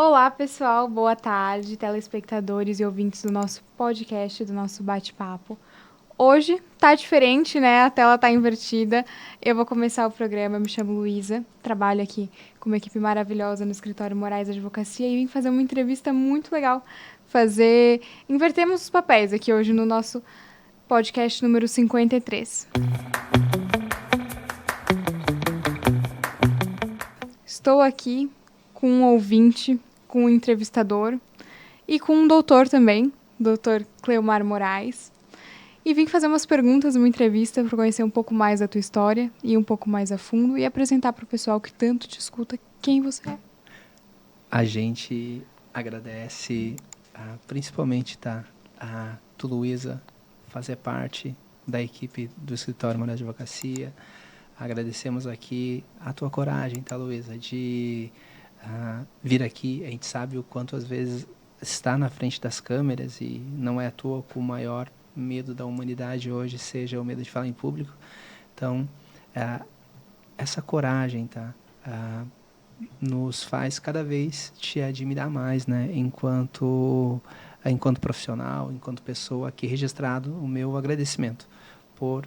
Olá, pessoal, boa tarde, telespectadores e ouvintes do nosso podcast, do nosso bate-papo. Hoje tá diferente, né? A tela tá invertida. Eu vou começar o programa, eu me chamo Luísa, trabalho aqui com uma equipe maravilhosa no escritório Moraes Advocacia e vim fazer uma entrevista muito legal. Invertemos os papéis aqui hoje no nosso podcast número 53. Estou aqui com um ouvinte, com um entrevistador e com um doutor também, doutor Cleomar Moraes. E vim fazer umas perguntas, uma entrevista para conhecer um pouco mais da tua história, ir um pouco mais a fundo e apresentar para o pessoal que tanto te escuta quem você é. A gente agradece principalmente a tu, Luísa, fazer parte da equipe do Escritório Moraes Advocacia. Agradecemos aqui a tua coragem, tá, Luísa, de vir aqui. A gente sabe o quanto às vezes está na frente das câmeras e não é à toa que o maior medo da humanidade hoje seja o medo de falar em público. Então, essa coragem, tá, nos faz cada vez te admirar mais, né? Enquanto profissional, enquanto pessoa aqui registrado, o meu agradecimento por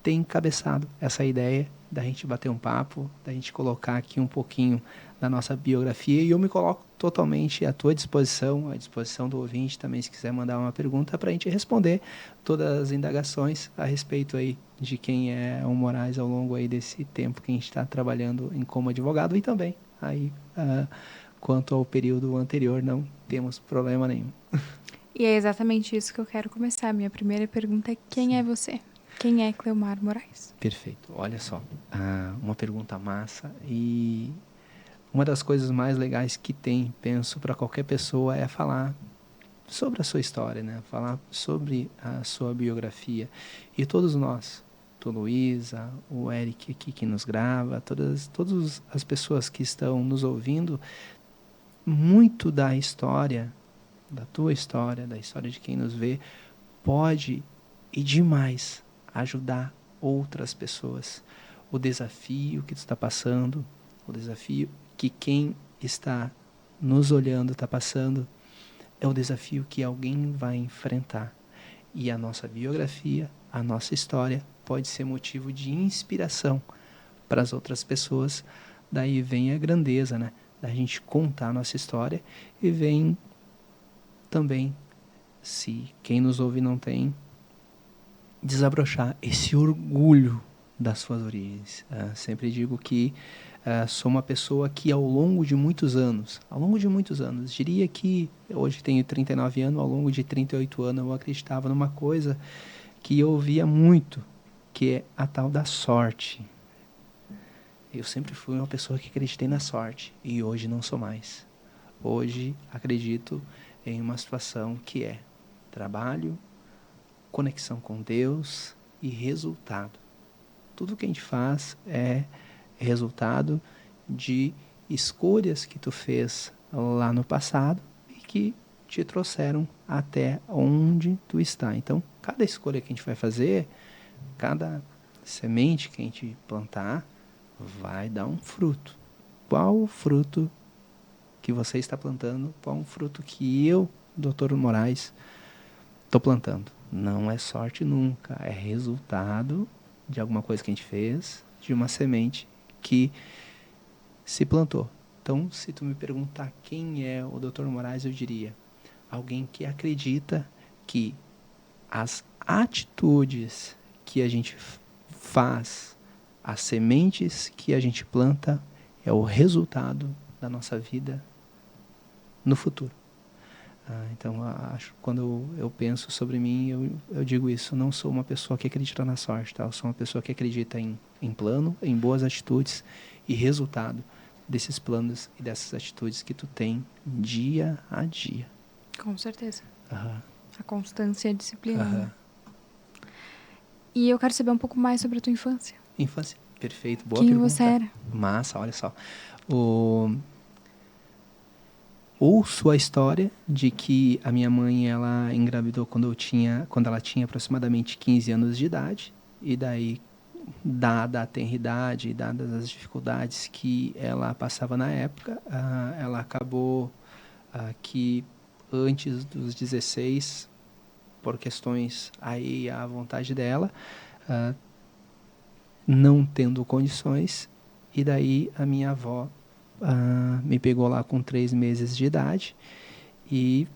ter encabeçado essa ideia da gente bater um papo, da gente colocar aqui um pouquinho da nossa biografia, e eu me coloco totalmente à tua disposição, à disposição do ouvinte também, se quiser mandar uma pergunta para a gente responder todas as indagações a respeito aí de quem é o Moraes ao longo aí desse tempo que a gente está trabalhando como advogado, e também aí quanto ao período anterior não temos problema nenhum. E é exatamente isso que eu quero começar. Minha primeira pergunta é: quem é você? Quem é Cleomar Moraes? Perfeito. Olha só, uma pergunta massa, e uma das coisas mais legais que tem, penso, para qualquer pessoa é falar sobre a sua história, né? Falar sobre a sua biografia. E todos nós, tu, Luísa, o Eric aqui que nos grava, todas as pessoas que estão nos ouvindo, muito da história, da tua história, da história de quem nos vê, pode e demais ajudar outras pessoas. O desafio que tu está passando, o desafio que quem está nos olhando está passando, é o desafio que alguém vai enfrentar. E a nossa biografia, a nossa história, pode ser motivo de inspiração para as outras pessoas. Daí vem a grandeza, né? Da gente contar a nossa história, e vem também, se quem nos ouve não tem, desabrochar esse orgulho das suas origens. Sempre digo que sou uma pessoa que ao longo de muitos anos, diria que hoje tenho 39 anos, ao longo de 38 anos eu acreditava numa coisa que eu ouvia muito, que é a tal da sorte. Eu sempre fui uma pessoa que acreditei na sorte, e hoje não sou mais. Hoje acredito em uma situação que é trabalho, conexão com Deus e resultado. Tudo que a gente faz é resultado de escolhas que tu fez lá no passado e que te trouxeram até onde tu está. Então, cada escolha que a gente vai fazer, cada semente que a gente plantar, vai dar um fruto. Qual o fruto que você está plantando? Qual o fruto que eu, Dr. Moraes, estou plantando? Não é sorte nunca, é resultado de alguma coisa que a gente fez, de uma semente que se plantou. Então, se tu me perguntar quem é o Dr. Moraes, eu diria alguém que acredita que as atitudes que a gente faz, as sementes que a gente planta, é o resultado da nossa vida no futuro. Então, quando eu penso sobre mim, eu digo isso. Não sou uma pessoa que acredita na sorte, tá? Eu sou uma pessoa que acredita em plano, em boas atitudes e resultado desses planos e dessas atitudes que tu tem dia a dia. Com certeza. Uhum. A constância e a disciplina. Uhum. Né? E eu quero saber um pouco mais sobre a tua infância. Infância, perfeito, boa Quem pergunta. você era? Massa, olha só. Ouço a história de que a minha mãe, ela engravidou quando ela tinha aproximadamente 15 anos de idade, e daí, dada a tenridade e dadas as dificuldades que ela passava na época, ela acabou que antes dos 16, por questões aí à vontade dela, não tendo condições, e daí a minha avó me pegou lá com 3 meses de idade e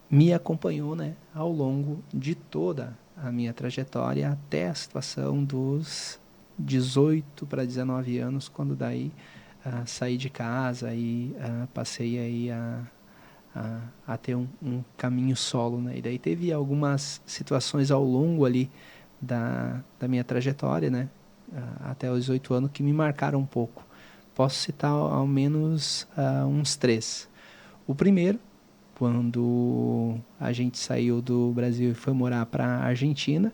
me acompanhou, né, ao longo de toda a minha trajetória até a situação dos 18 para 19 anos, quando daí saí de casa e passei aí a ter um caminho solo, né? E daí teve algumas situações ao longo ali da minha trajetória, né? Até os 18 anos, que me marcaram um pouco. Posso citar ao menos uns 3. O primeiro, quando a gente saiu do Brasil e foi morar para a Argentina,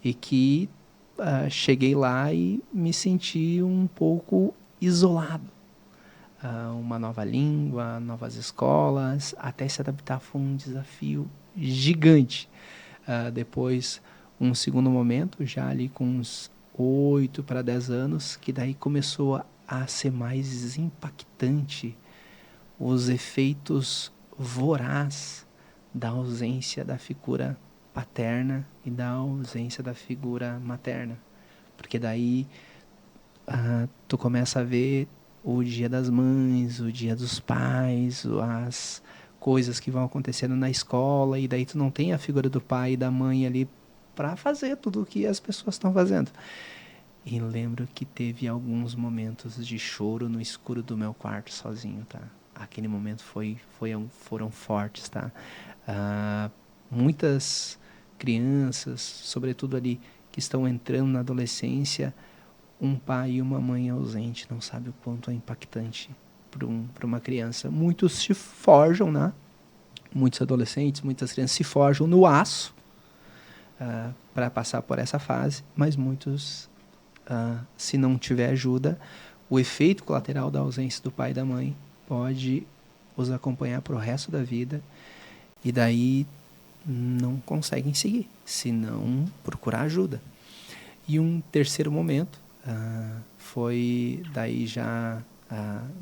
e que cheguei lá e me senti um pouco isolado. Uma nova língua, novas escolas, até se adaptar foi um desafio gigante. Depois, um segundo momento, já ali com uns 8 para 10 anos, que daí começou a ser mais impactante os efeitos voraz da ausência da figura paterna e da ausência da figura materna. Porque daí tu começa a ver o Dia das Mães, o Dia dos Pais, as coisas que vão acontecendo na escola, e daí tu não tem a figura do pai e da mãe ali para fazer tudo o que as pessoas estão fazendo. E lembro que teve alguns momentos de choro no escuro do meu quarto sozinho, tá? Aquele momento foram fortes, tá? Muitas crianças, sobretudo ali que estão entrando na adolescência, um pai e uma mãe ausente, não sabe o quanto é impactante para uma criança. Muitos se forjam, né? Muitos adolescentes, muitas crianças se forjam no aço para passar por essa fase, mas muitos, se não tiver ajuda, o efeito colateral da ausência do pai e da mãe pode os acompanhar para o resto da vida, e daí não conseguem seguir, se não procurar ajuda. E um terceiro momento foi daí já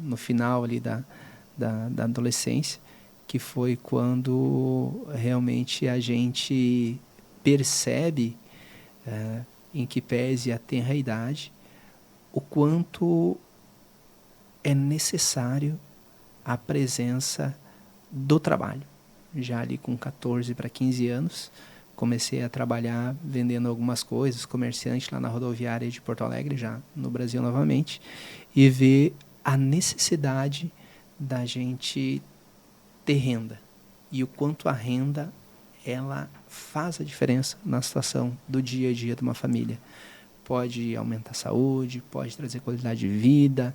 no final ali da adolescência, que foi quando realmente a gente percebe, em que pese a tenra idade, o quanto é necessário a presença do trabalho. Já ali com 14 para 15 anos, comecei a trabalhar vendendo algumas coisas, comerciante lá na rodoviária de Porto Alegre, já no Brasil novamente, e ver a necessidade da gente ter renda. E o quanto a renda, ela faz a diferença na situação do dia a dia de uma família. Pode aumentar a saúde, pode trazer qualidade de vida,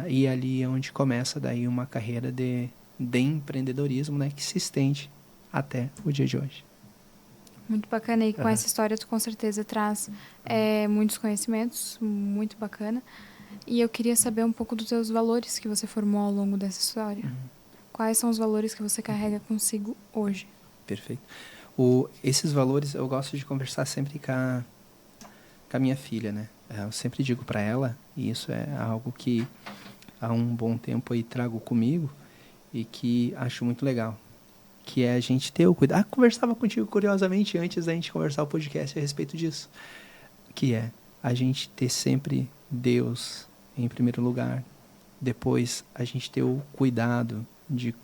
e ali é onde começa daí uma carreira de empreendedorismo, né, que se estende até o dia de hoje. Muito bacana, e com essa história tu com certeza traz muitos conhecimentos, muito bacana. E eu queria saber um pouco dos teus valores que você formou ao longo dessa história. Quais são os valores que você carrega consigo hoje? Perfeito. Esses valores eu gosto de conversar sempre com a minha filha, né? Eu sempre digo para ela, e isso é algo que há um bom tempo aí trago comigo e que acho muito legal, que é a gente ter o cuidado. Conversava contigo curiosamente antes da gente conversar o podcast a respeito disso, que é a gente ter sempre Deus em primeiro lugar, depois a gente ter o cuidado de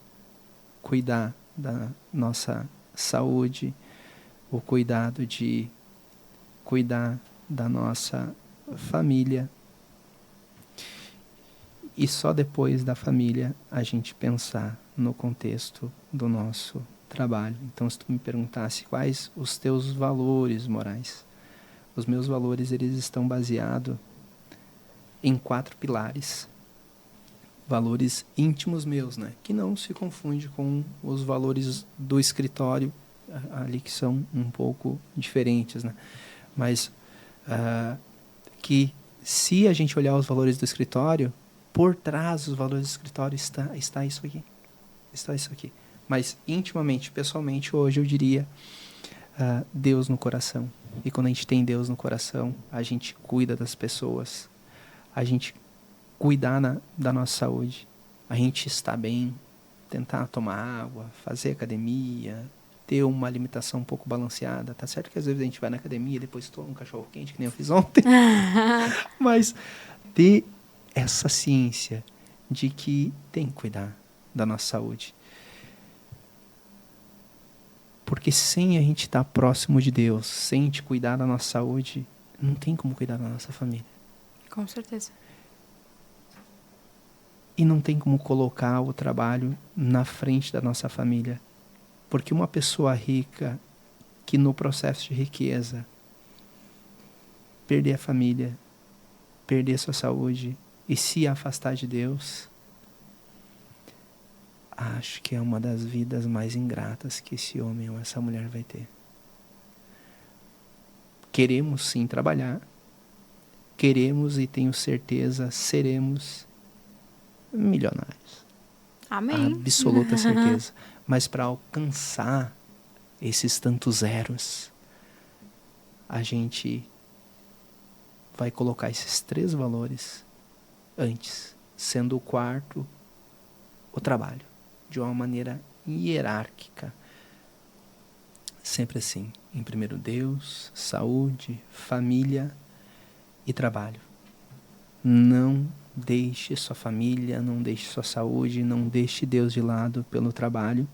cuidar da nossa saúde, o cuidado de cuidar da nossa família, e só depois da família a gente pensar no contexto do nosso trabalho. Então, se tu me perguntasse quais os teus valores morais, os meus valores, eles estão baseados em 4 pilares. Valores íntimos meus, né? Que não se confunde com os valores do escritório, ali que são um pouco diferentes, né? Mas que se a gente olhar os valores do escritório, por trás dos valores do escritório está isso aqui. Está isso aqui. Mas intimamente, pessoalmente, hoje eu diria Deus no coração. E quando a gente tem Deus no coração, a gente cuida das pessoas, a gente cuidar da nossa saúde, a gente está bem tentar tomar água, fazer academia, ter uma alimentação um pouco balanceada. Tá certo que às vezes a gente vai na academia e depois toma um cachorro quente, que nem eu fiz ontem. Mas ter essa ciência de que tem que cuidar da nossa saúde. Porque sem a gente estar próximo de Deus, sem a gente cuidar da nossa saúde, não tem como cuidar da nossa família. Com certeza. E não tem como colocar o trabalho na frente da nossa família. Porque uma pessoa rica, que no processo de riqueza, perder a família, perder sua saúde e se afastar de Deus, acho que é uma das vidas mais ingratas que esse homem ou essa mulher vai ter. Queremos sim trabalhar, queremos e tenho certeza seremos milionários. Amém. Absoluta certeza. Mas para alcançar esses tantos zeros, a gente vai colocar esses 3 valores antes, sendo o quarto o trabalho, de uma maneira hierárquica. Sempre assim, em primeiro Deus, saúde, família e trabalho. Não deixe sua família, não deixe sua saúde, não deixe Deus de lado pelo trabalho,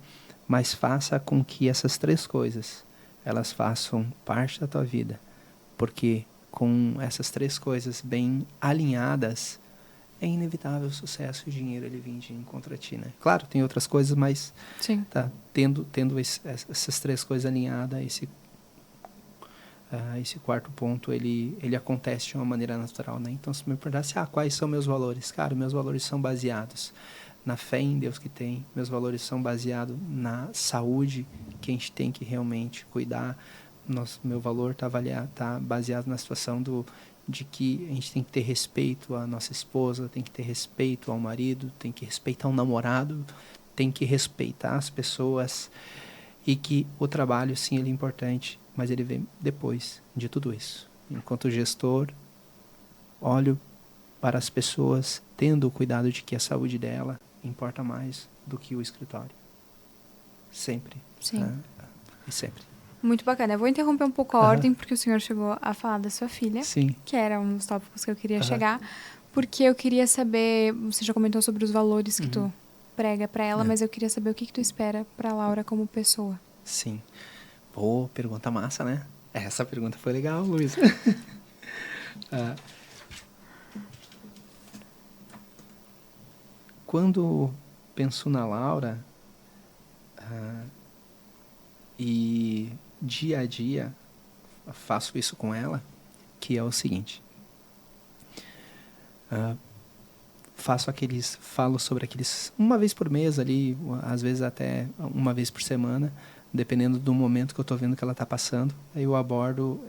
mas faça com que essas 3 coisas, elas façam parte da tua vida, porque com essas 3 coisas bem alinhadas, é inevitável o sucesso e o dinheiro ele vir de encontro a ti, né? Claro, tem outras coisas, mas Sim. tá, tendo essas 3 coisas alinhadas, esse quarto ponto, ele acontece de uma maneira natural, né? Então, se me perguntasse, quais são meus valores? Cara, meus valores são baseados na fé em Deus que tem, meus valores são baseados na saúde que a gente tem que realmente cuidar. Meu valor tá baseado na situação de que a gente tem que ter respeito à nossa esposa, tem que ter respeito ao marido, tem que respeitar o namorado, tem que respeitar as pessoas, e que o trabalho, sim, ele é importante, mas ele vem depois de tudo isso. Enquanto gestor, olho para as pessoas, tendo o cuidado de que a saúde dela importa mais do que o escritório. Sempre. Sim. Né? E sempre. Muito bacana. Eu vou interromper um pouco a ordem, porque o senhor chegou a falar da sua filha. Sim. Que era um dos tópicos que eu queria chegar. Porque eu queria saber... Você já comentou sobre os valores que tu prega pra ela, mas eu queria saber o que tu espera pra Laura como pessoa. Sim. Pô, pergunta massa, né? Essa pergunta foi legal, Luiz. Quando penso na Laura, e dia a dia faço isso com ela, que é o seguinte. Falo sobre aqueles, uma vez por mês ali, às vezes até uma vez por semana, dependendo do momento que eu estou vendo que ela está passando. Aí eu abordo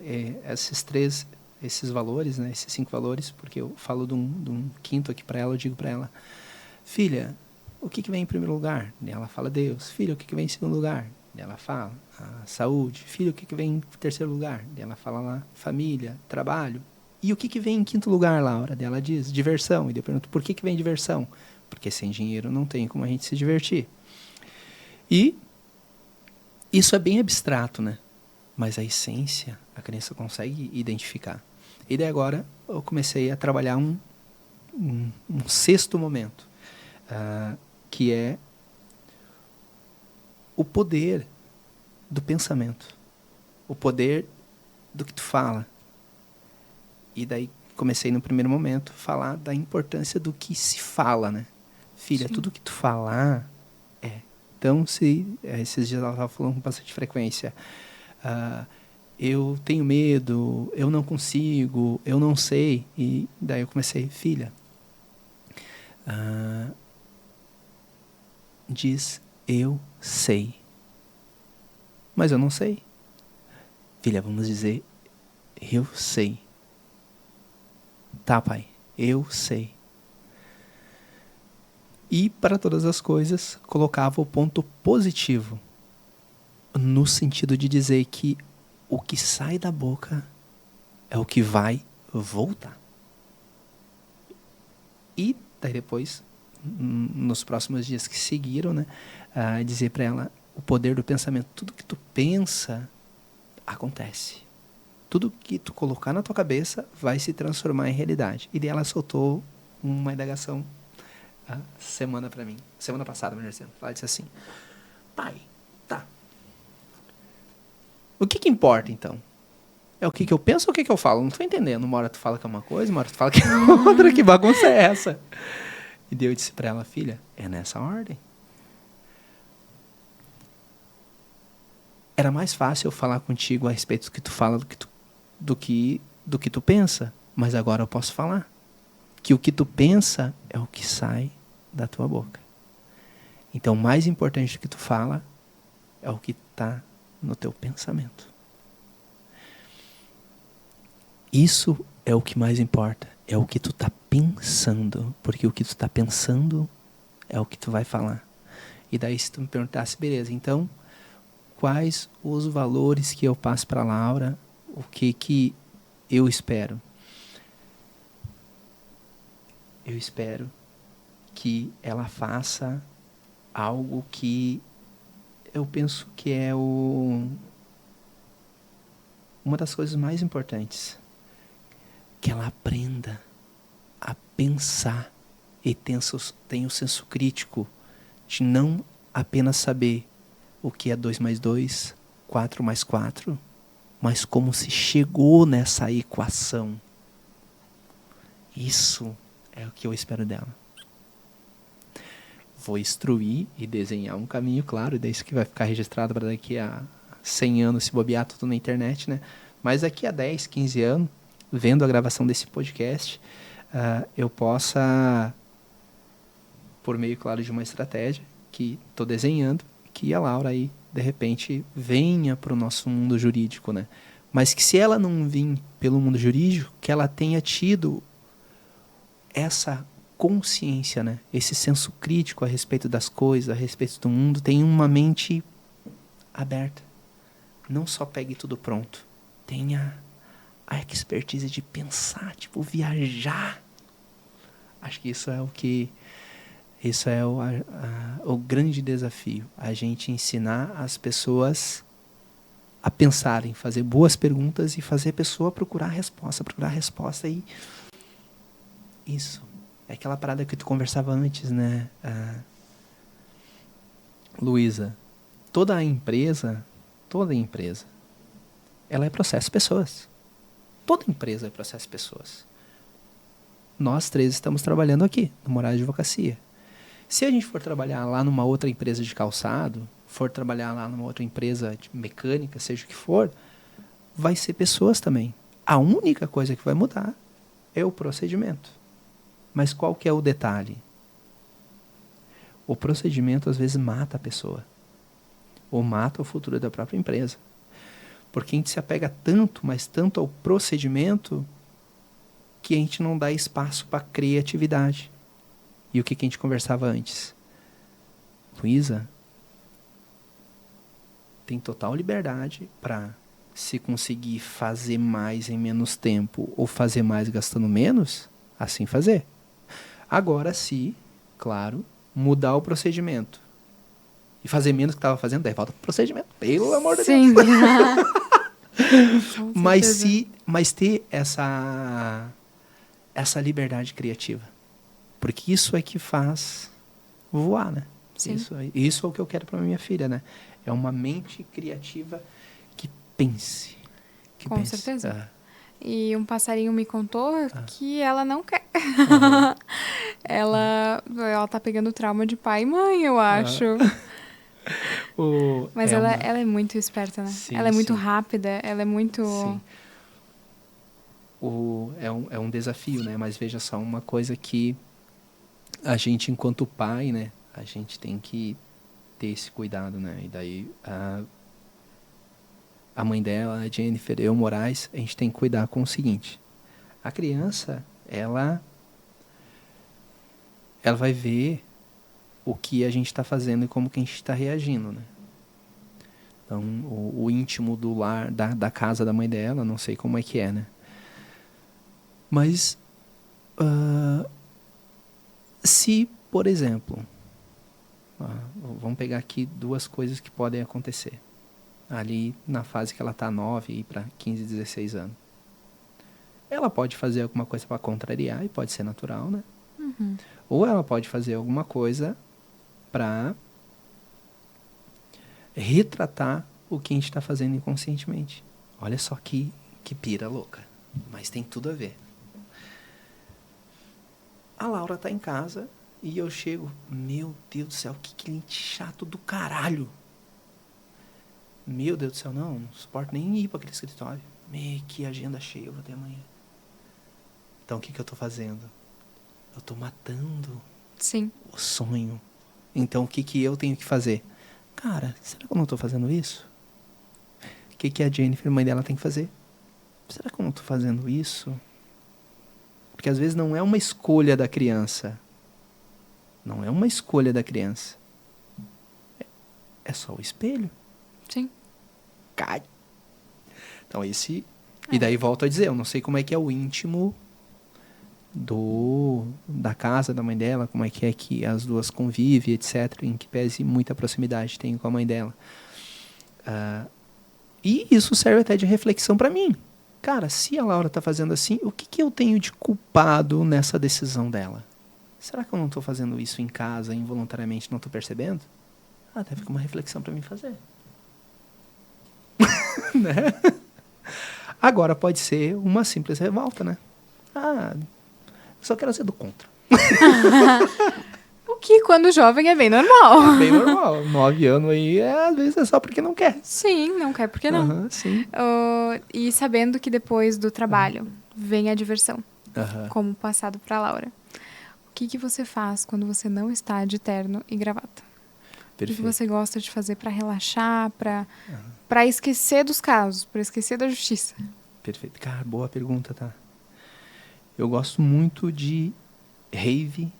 esses valores, né, esses 5 valores, porque eu falo de um quinto aqui para ela, eu digo para ela, filha, o que vem em primeiro lugar? E ela fala Deus. Filha, o que vem em segundo lugar? E ela fala a saúde. Filha, o que vem em terceiro lugar? E ela fala lá família, trabalho. E o que vem em quinto lugar, Laura? Ela diz diversão. E eu pergunto, por que vem diversão? Porque sem dinheiro não tem como a gente se divertir. E isso é bem abstrato, né? Mas a essência, a criança consegue identificar. E daí agora eu comecei a trabalhar um 6º momento, que é o poder do pensamento. O poder do que tu fala. E daí comecei no primeiro momento a falar da importância do que se fala, né? Filha, sim, tudo que tu falar é. Então, esses dias ela estava falando com bastante frequência. Eu tenho medo, eu não consigo, eu não sei. E daí eu comecei, filha, diz eu sei. Mas eu não sei. Filha, vamos dizer eu sei. Tá, pai, eu sei. E para todas as coisas, colocava o ponto positivo, no sentido de dizer que o que sai da boca é o que vai voltar. E daí depois nos próximos dias que seguiram, né? Dizer para ela o poder do pensamento. Tudo que tu pensa, acontece. Tudo que tu colocar na tua cabeça vai se transformar em realidade. E daí ela soltou uma indagação semana passada, melhor dizendo. Ela disse assim: pai, tá. O que importa, então? É o que eu penso ou o que eu falo? Não tô entendendo. Uma hora tu fala que é uma coisa, uma hora tu fala que é outra. Que bagunça é essa? E daí eu disse pra ela: filha, é nessa ordem. Era mais fácil eu falar contigo a respeito do que tu fala do que tu pensa. Mas agora eu posso falar que o que tu pensa é o que sai da tua boca. Então, o mais importante do que tu fala é o que está no teu pensamento. Isso é o que mais importa. É o que tu está pensando. Porque o que tu está pensando é o que tu vai falar. E daí, se tu me perguntasse, beleza, então, quais os valores que eu passo para a Laura? O que eu espero? Eu espero que ela faça algo que eu penso que é uma das coisas mais importantes. Que ela aprenda a pensar e tenha o senso crítico de não apenas saber o que é 2 mais 2, 4 mais 4, mas como se chegou nessa equação. Isso é o que eu espero dela. Vou instruir e desenhar um caminho, claro, e daí isso que vai ficar registrado para daqui a 100 anos, se bobear tudo na internet, né? Mas daqui a 10, 15 anos, vendo a gravação desse podcast, eu possa, por meio, claro, de uma estratégia que estou desenhando, que a Laura aí, de repente, venha para o nosso mundo jurídico, né? Mas que se ela não vir pelo mundo jurídico, que ela tenha tido essa consciência, né? Esse senso crítico a respeito das coisas, a respeito do mundo, tenha uma mente aberta. Não só pegue tudo pronto. Tenha a expertise de pensar, tipo, viajar. Acho que isso é o grande desafio. A gente ensinar as pessoas a pensarem, fazer boas perguntas e fazer a pessoa procurar resposta e isso. É aquela parada que tu conversava antes, né, Luísa? Toda empresa, ela é processo pessoas. Toda empresa é processo pessoas. Nós três estamos trabalhando aqui, no Morada de Advocacia. Se a gente for trabalhar lá numa outra empresa de calçado, for trabalhar lá numa outra empresa de mecânica, seja o que for, vai ser pessoas também. A única coisa que vai mudar é o procedimento. Mas qual que é o detalhe? O procedimento às vezes mata a pessoa. Ou mata o futuro da própria empresa. Porque a gente se apega tanto, mas tanto ao procedimento, que a gente não dá espaço para criatividade. E o que a gente conversava antes? Luísa tem total liberdade para, se conseguir fazer mais em menos tempo ou fazer mais gastando menos, assim fazer. Agora, se, claro, mudar o procedimento e fazer menos do que estava fazendo, daí volta pro procedimento. Pelo amor de Deus. Mas ter essa liberdade criativa. Porque isso é que faz voar, né? Isso é o que eu quero para minha filha, né? É uma mente criativa que pense. Com certeza. E um passarinho me contou que ela não quer. Ela tá pegando trauma de pai e mãe, eu acho. Mas ela é muito esperta, né? Sim, ela é muito rápida, ela é muito... Sim. É um desafio, né? Mas veja só, uma coisa que a gente, enquanto pai, né? A gente tem que ter esse cuidado, né? E daí a mãe dela, a Jennifer, eu, Moraes, a gente tem que cuidar com o seguinte. A criança, ela vai ver o que a gente está fazendo e como que a gente está reagindo, né? Então, o íntimo do lar, da casa da mãe dela, não sei como é que é, né? Mas, se Por exemplo, vamos pegar aqui 2 coisas que podem acontecer. Ali na fase que ela está 9 e para 15, 16 anos. Ela pode fazer alguma coisa para contrariar, e pode ser natural, né? Uhum. Ou ela pode fazer alguma coisa para retratar o que a gente está fazendo inconscientemente. Olha só que pira louca. Mas tem tudo a ver. A Laura tá em casa e eu chego. Meu Deus do céu, que cliente chato do caralho. Meu Deus do céu, não suporto nem ir para aquele escritório. Que agenda cheia, eu vou ter amanhã. Então o que eu tô fazendo? Eu tô matando Sim. o sonho. Então o que eu tenho que fazer? Cara, será que eu não tô fazendo isso? O que a Jennifer, mãe dela, tem que fazer? Será que eu não tô fazendo isso? Porque às vezes não é uma escolha da criança. Não é uma escolha da criança. É só o espelho. Sim. Cai. Então esse... E daí volto a dizer, eu não sei como é que é o íntimo da casa da mãe dela, como é que as duas convivem, etc. Em que pese muita proximidade tem com a mãe dela. E isso serve até de reflexão para mim. Cara, se a Laura tá fazendo assim, o que eu tenho de culpado nessa decisão dela? Será que eu não tô fazendo isso em casa, involuntariamente, não tô percebendo? Até fica uma reflexão para mim fazer. Né? Agora pode ser uma simples revolta, né? Só quero ser do contra. O que, quando jovem, é bem normal. Bem normal. 9 anos aí, às vezes é só porque não quer. Sim, não quer, por que não? Uhum, sim. E sabendo que depois do trabalho vem a diversão, como passado para Laura. O que você faz quando você não está de terno e gravata? Perfeito. O que você gosta de fazer para relaxar, para esquecer dos casos, para esquecer da justiça? Perfeito. Cara, boa pergunta, tá? Eu gosto muito de rave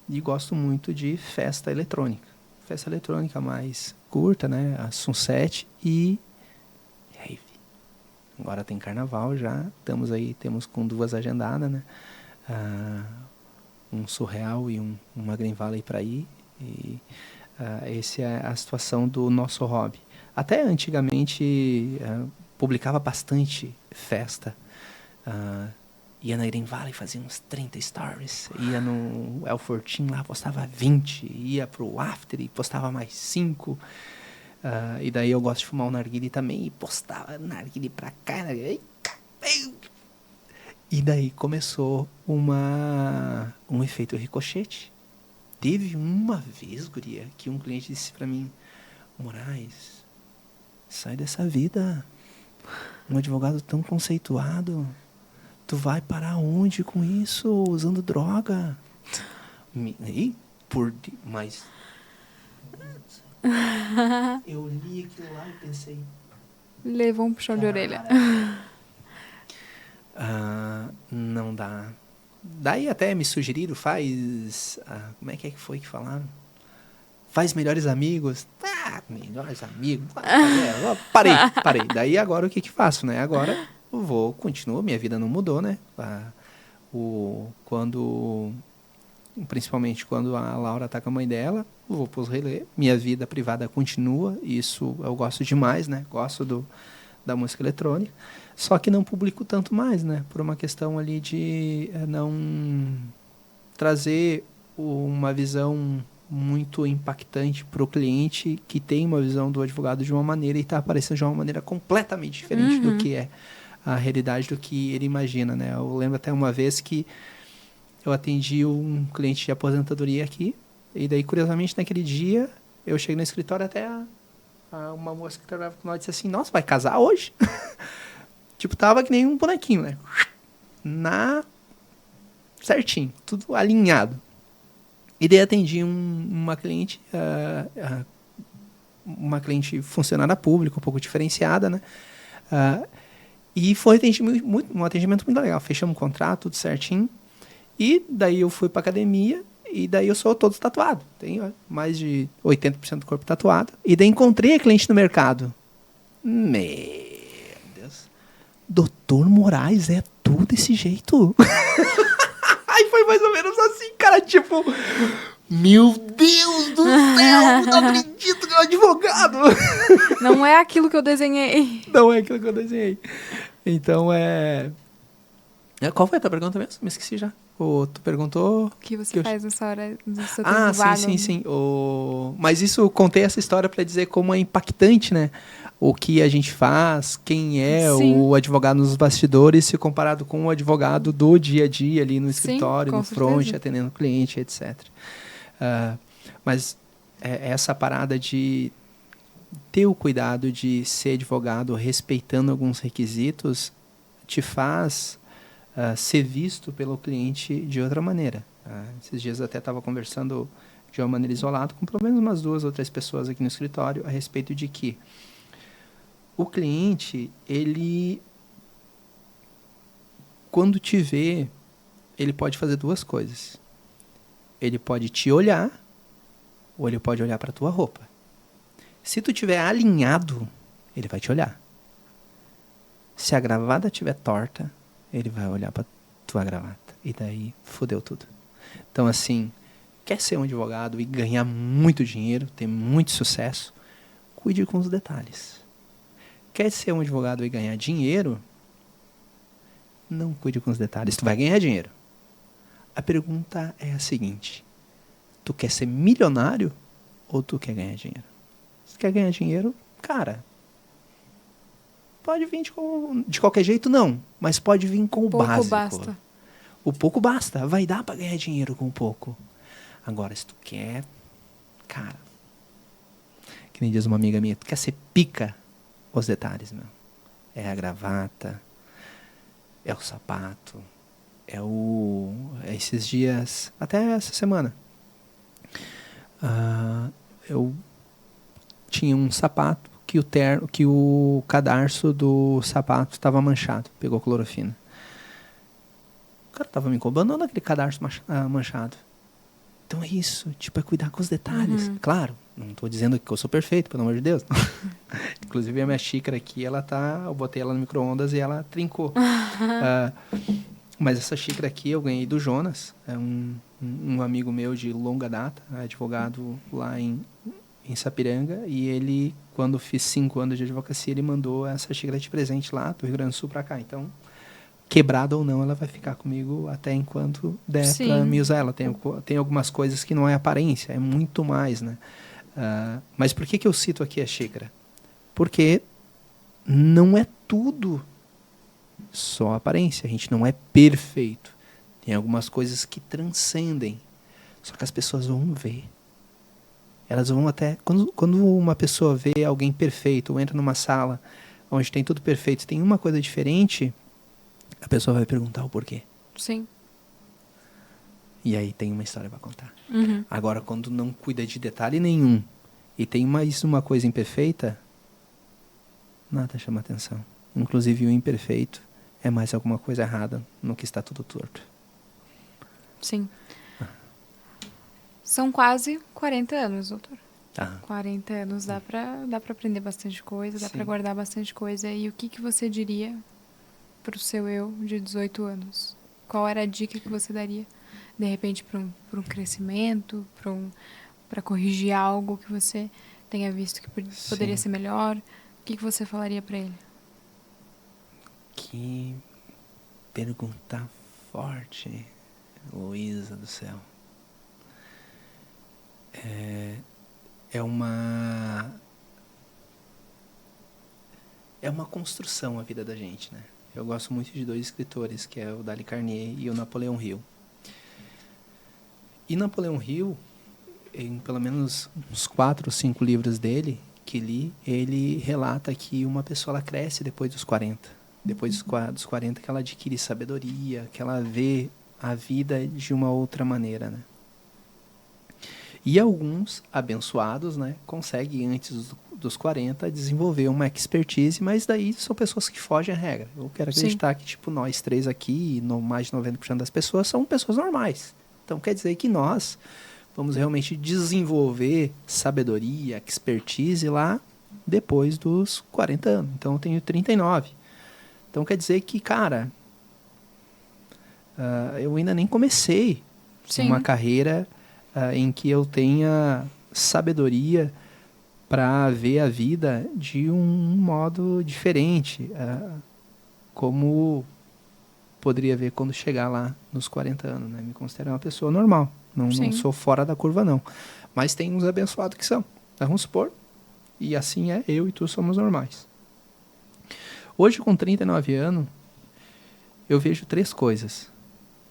e gosto muito de festa eletrônica. Festa eletrônica mais curta, né? A Sunset e rave. Agora tem carnaval já. Temos com 2 agendadas, né? Um Surreal e uma Green Valley para ir. E essa é a situação do nosso hobby. Até antigamente publicava bastante festa. Ia na Green Valley, fazia uns 30 stories. Ia no El Fortin lá, postava 20. Ia pro After e postava mais 5. E daí eu gosto de fumar um narguilé também. E postava narguilé pra cá. Narguilé. E daí começou um efeito ricochete. Teve uma vez, guria, que um cliente disse pra mim: Moraes, sai dessa vida. Um advogado tão conceituado. Tu vai parar onde com isso? Usando droga? Mas... Eu li aquilo lá e pensei... Levou um puxão de orelha. Não dá. Daí até me sugeriram, faz... como é que foi que falaram? Faz melhores amigos. Melhores amigos. Parei. Daí agora o que faço, né? Agora... continuo, minha vida não mudou, né? Principalmente quando a Laura tá com a mãe dela, eu vou pros relé, minha vida privada continua, isso eu gosto demais, né? Gosto da música eletrônica, só que não publico tanto mais, né? Por uma questão ali de não trazer uma visão muito impactante para o cliente que tem uma visão do advogado de uma maneira e está aparecendo de uma maneira completamente diferente do que é a realidade do que ele imagina, né? Eu lembro até uma vez que eu atendi um cliente de aposentadoria aqui, e daí, curiosamente, naquele dia, eu cheguei no escritório até uma moça que trabalhava com nós disse assim: nossa, vai casar hoje? Tipo, tava que nem um bonequinho, né? Certinho, tudo alinhado. E daí atendi uma cliente, funcionária pública, um pouco diferenciada, né? E foi um atendimento muito legal. Fechamos o contrato, tudo certinho. E daí eu fui pra academia. E daí eu sou todo tatuado. Tenho mais de 80% do corpo tatuado. E daí encontrei a cliente no mercado. Meu Deus. Doutor Moraes é tudo desse jeito? Aí foi mais ou menos assim, cara. Tipo, Meu Deus do céu, não acredito que é um advogado. Não é aquilo que eu desenhei. Não é aquilo que eu desenhei. Então, qual foi a tua pergunta mesmo? Me esqueci já. Tu perguntou... O que você faz nessa hora do seu tempo Ah, vago? sim. Mas isso, eu contei essa história para dizer como é impactante, né? O que a gente faz, quem é Sim. o advogado nos bastidores, se comparado com o advogado do dia a dia ali no escritório, no front, atendendo o cliente, etc. Mas essa parada de ter o cuidado de ser advogado respeitando alguns requisitos te faz ser visto pelo cliente de outra maneira. Esses dias eu até estava conversando de uma maneira isolada com pelo menos umas 2 ou 3 pessoas aqui no escritório a respeito de que o cliente, ele, quando te vê, ele pode fazer 2 coisas. Ele pode te olhar ou ele pode olhar para a tua roupa. Se tu estiver alinhado, ele vai te olhar. Se a gravata estiver torta, ele vai olhar para tua gravata. E daí, fodeu tudo. Então, assim, quer ser um advogado e ganhar muito dinheiro, ter muito sucesso, cuide com os detalhes. Quer ser um advogado e ganhar dinheiro, não cuide com os detalhes. Tu vai ganhar dinheiro. A pergunta é a seguinte: tu quer ser milionário ou tu quer ganhar dinheiro? Se quer ganhar dinheiro, cara, pode vir de qualquer jeito, não. Mas pode vir com o básico. Basta. O pouco basta. Vai dar pra ganhar dinheiro com o pouco. Agora, se tu quer... Cara, que nem diz uma amiga minha, tu quer ser pica, os detalhes, meu. É a gravata, é o sapato, esses dias... Até essa semana. Eu tinha um sapato que o cadarço do sapato estava manchado. Pegou clorofina. O cara estava me incomodando aquele cadarço manchado. Então é isso. Tipo, é cuidar com os detalhes. Claro, não estou dizendo que eu sou perfeito, pelo amor de Deus. Inclusive a minha xícara aqui, eu botei ela no micro-ondas e ela trincou. Mas essa xícara aqui eu ganhei do Jonas. É um amigo meu de longa data, advogado lá em Sapiranga, e ele, quando fiz 5 anos de advocacia, ele mandou essa xícara de presente lá do Rio Grande do Sul para cá. Então, quebrada ou não, ela vai ficar comigo até enquanto der para me usar ela. Tem algumas coisas que não é aparência, é muito mais, né? Mas por que eu cito aqui a xícara? Porque não é tudo só aparência. A gente não é perfeito. Tem algumas coisas que transcendem. Só que as pessoas vão ver. Elas vão até... Quando uma pessoa vê alguém perfeito, ou entra numa sala onde tem tudo perfeito, tem uma coisa diferente, a pessoa vai perguntar o porquê. Sim. E aí tem uma história para contar. Agora, quando não cuida de detalhe nenhum e tem mais uma coisa imperfeita, nada chama atenção. Inclusive o imperfeito é mais alguma coisa errada no que está tudo torto. Sim. São quase 40 anos, doutor. 40 anos, dá pra aprender bastante coisa, dá pra guardar bastante coisa. E o que você diria pro seu eu de 18 anos? Qual era a dica que você daria, de repente, para um crescimento, para corrigir algo que você tenha visto que poderia ser melhor? O que você falaria para ele? Que pergunta forte, Luísa do céu. É uma construção a vida da gente, né? Eu gosto muito de 2 escritores, que é o Dale Carnegie e o Napoleão Hill. E Napoleão Hill, em pelo menos uns 4 ou 5 livros dele que li, ele relata que uma pessoa ela cresce depois dos 40. Depois dos 40 que ela adquire sabedoria, que ela vê a vida de uma outra maneira, né? E alguns abençoados, né, conseguem antes dos 40 desenvolver uma expertise, mas daí são pessoas que fogem à regra. Eu quero acreditar que tipo, nós 3 aqui, mais de 90% das pessoas, são pessoas normais. Então quer dizer que nós vamos realmente desenvolver sabedoria, expertise lá depois dos 40 anos. Então eu tenho 39. Então quer dizer que, cara, eu ainda nem comecei uma carreira em que eu tenha sabedoria para ver a vida de um modo diferente, como poderia ver quando chegar lá nos 40 anos, né? Me considero uma pessoa normal, não sou fora da curva, não. Mas tem uns abençoados que são, vamos supor, e assim eu e tu somos normais. Hoje, com 39 anos, eu vejo 3 coisas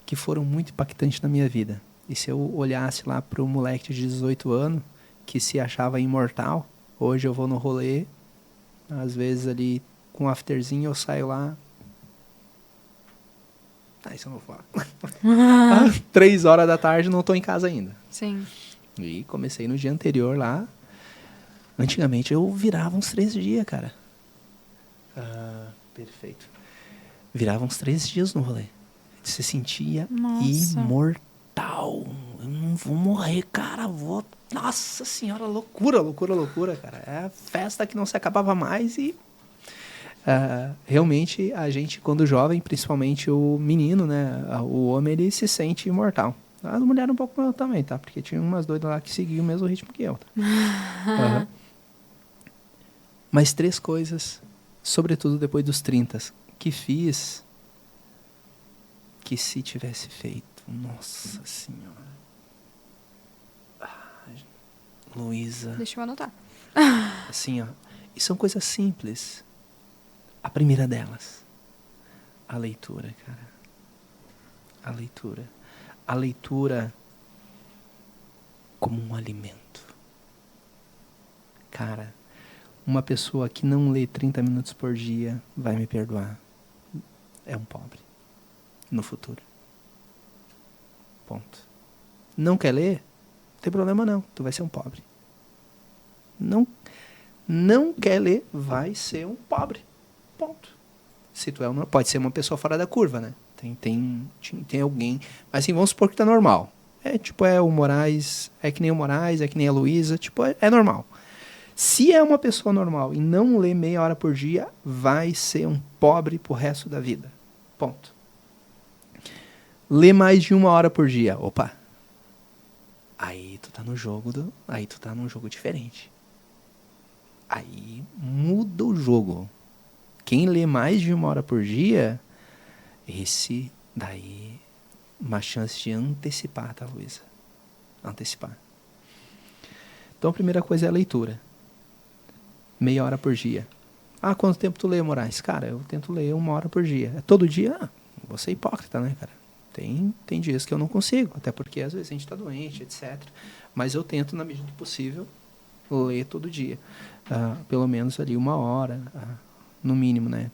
que foram muito impactantes na minha vida. E se eu olhasse lá para o moleque de 18 anos, que se achava imortal, hoje eu vou no rolê, às vezes ali com um afterzinho eu saio lá. Isso eu não vou falar. 3 horas da tarde não estou em casa ainda. Sim. E comecei no dia anterior lá. Antigamente eu virava uns 3 dias, cara. Perfeito. Virava uns 3 dias no rolê. Se sentia imortal. Eu não vou morrer, cara. Nossa senhora, loucura, cara. É a festa que não se acabava mais e... realmente, a gente, quando jovem, principalmente o menino, né? O homem, ele se sente imortal. A mulher um pouco mais também, tá? Porque tinha umas doidas lá que seguiam o mesmo ritmo que eu. Tá? Mas 3 coisas, sobretudo depois dos 30, que fiz... que se tivesse feito, nossa senhora. Luísa. Deixa eu anotar. Assim, ó. E são coisas simples. A primeira delas, a leitura, cara. A leitura. A leitura como um alimento. Cara, uma pessoa que não lê 30 minutos por dia vai me perdoar. É um pobre. No futuro. Ponto. Não quer ler? Não tem problema não. Tu vai ser um pobre. Não quer ler, vai ser um pobre. Ponto. Se tu pode ser uma pessoa fora da curva, né? Tem alguém... Assim, vamos supor que tá normal. É o Moraes, é que nem o Moraes, é que nem a Luísa, é normal. Se é uma pessoa normal e não lê meia hora por dia, vai ser um pobre pro resto da vida. Ponto. Lê mais de 1 hora por dia. Opa. Aí tu tá no jogo aí tu tá num jogo diferente. Aí muda o jogo. Quem lê mais de 1 hora por dia, esse daí uma chance de antecipar, tá, Luísa? Antecipar. Então a primeira coisa é a leitura. Meia hora por dia. Quanto tempo tu lê, Moraes? Cara, eu tento ler 1 hora por dia. É todo dia? Vou ser hipócrita, né, cara? Tem dias que eu não consigo, até porque às vezes a gente está doente, etc. Mas eu tento, na medida do possível, ler todo dia. Pelo menos ali 1 hora, no mínimo, né?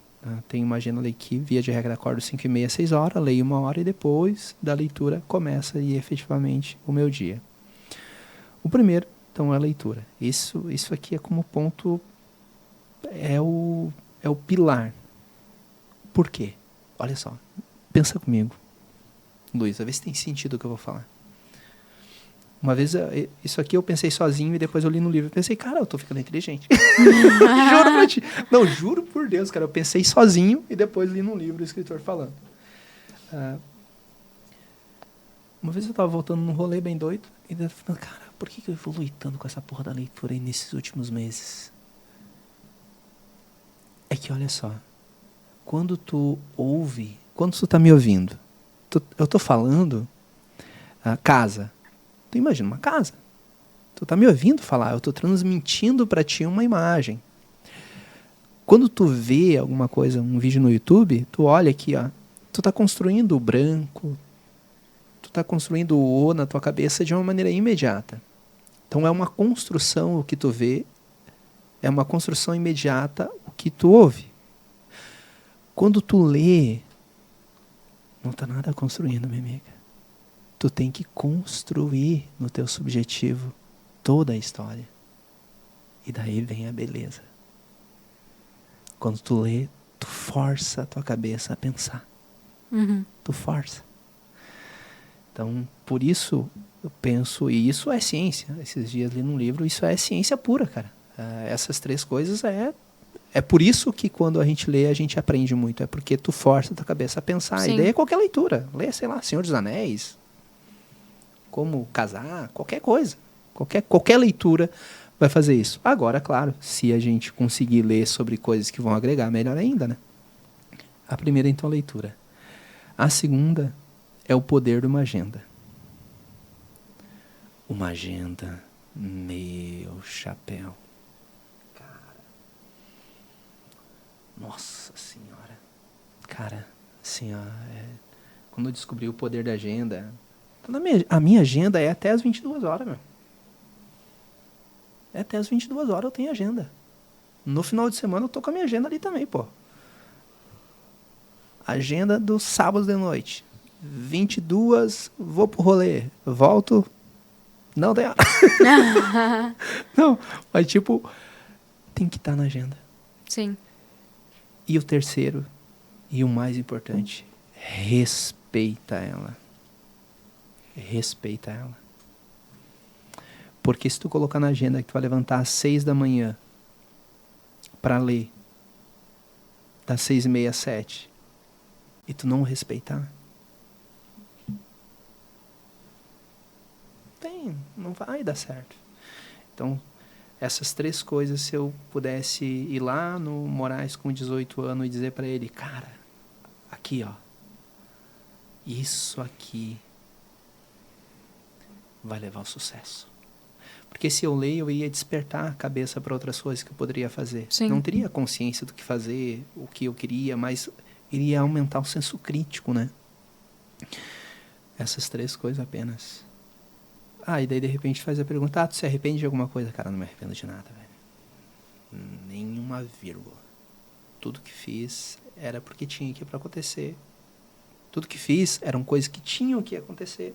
Tem uma agenda ali que, via de regra, acordo 5h30, 6 horas, leio 1 hora e depois da leitura começa aí efetivamente o meu dia. O primeiro, então, é a leitura. Isso aqui é como ponto, é o pilar. Por quê? Olha só, pensa comigo. Luísa, vê se tem sentido o que eu vou falar. Uma vez, isso aqui eu pensei sozinho e depois eu li no livro. Eu pensei, cara, eu tô ficando inteligente. Juro pra ti. Não, juro por Deus, cara. Eu pensei sozinho e depois li no livro o escritor falando. Uma vez eu tava voltando num rolê bem doido e eu falando, cara, por que eu evolui tanto com essa porra da leitura aí nesses últimos meses? É que, olha só, quando tu tá me ouvindo, eu tô falando casa. Tu imagina uma casa. Tu tá me ouvindo falar, eu tô transmitindo para ti uma imagem. Quando tu vê alguma coisa, um vídeo no YouTube, tu olha aqui, ó, tu tá construindo o branco, tu tá construindo o O na tua cabeça de uma maneira imediata. Então é uma construção o que tu vê, é uma construção imediata o que tu ouve. Quando tu lê, não tá nada construindo, minha amiga. Tu tem que construir no teu subjetivo toda a história. E daí vem a beleza. Quando tu lê, tu força a tua cabeça a pensar. Tu força. Então, por isso, eu penso, e isso é ciência. Esses dias li num livro, isso é ciência pura, cara. Essas 3 coisas é por isso que quando a gente lê, a gente aprende muito. É porque tu força a tua cabeça a pensar. Sim. E daí é qualquer leitura. Lê, sei lá, Senhor dos Anéis. como casar, qualquer coisa. Qualquer leitura vai fazer isso. Agora, claro, se a gente conseguir ler sobre coisas que vão agregar, melhor ainda, né? A primeira, então, a leitura. A segunda é o poder de uma agenda. Uma agenda, meu chapéu. Cara. Nossa Senhora. Cara, assim, ó, quando eu descobri o poder da agenda... A minha agenda é até as 22 horas, meu. É até as 22 horas eu tenho agenda. No final de semana eu tô com a minha agenda ali também, pô. Agenda do sábado de noite. 22, vou pro rolê. Volto. Não tem. Não, mas tipo, tem que estar na agenda. Sim. E o terceiro, e o mais importante, respeita ela. Respeita ela. Porque se tu colocar na agenda que tu vai levantar às 6 da manhã para ler, das 6:30 às 7, e tu não respeitar, não vai dar certo. Então, essas 3 coisas, se eu pudesse ir lá no Moraes com 18 anos e dizer para ele, cara, aqui ó, isso aqui vai levar ao sucesso. Porque se eu leio, eu ia despertar a cabeça para outras coisas que eu poderia fazer. Sim. Não teria consciência do que fazer, o que eu queria, mas iria aumentar o senso crítico, né? Essas 3 coisas apenas. E daí de repente faz a pergunta, tu se arrepende de alguma coisa? Cara, não me arrependo de nada, velho. Nenhuma vírgula. Tudo que fiz era porque tinha que ir para acontecer. Tudo que fiz eram coisas que tinham que acontecer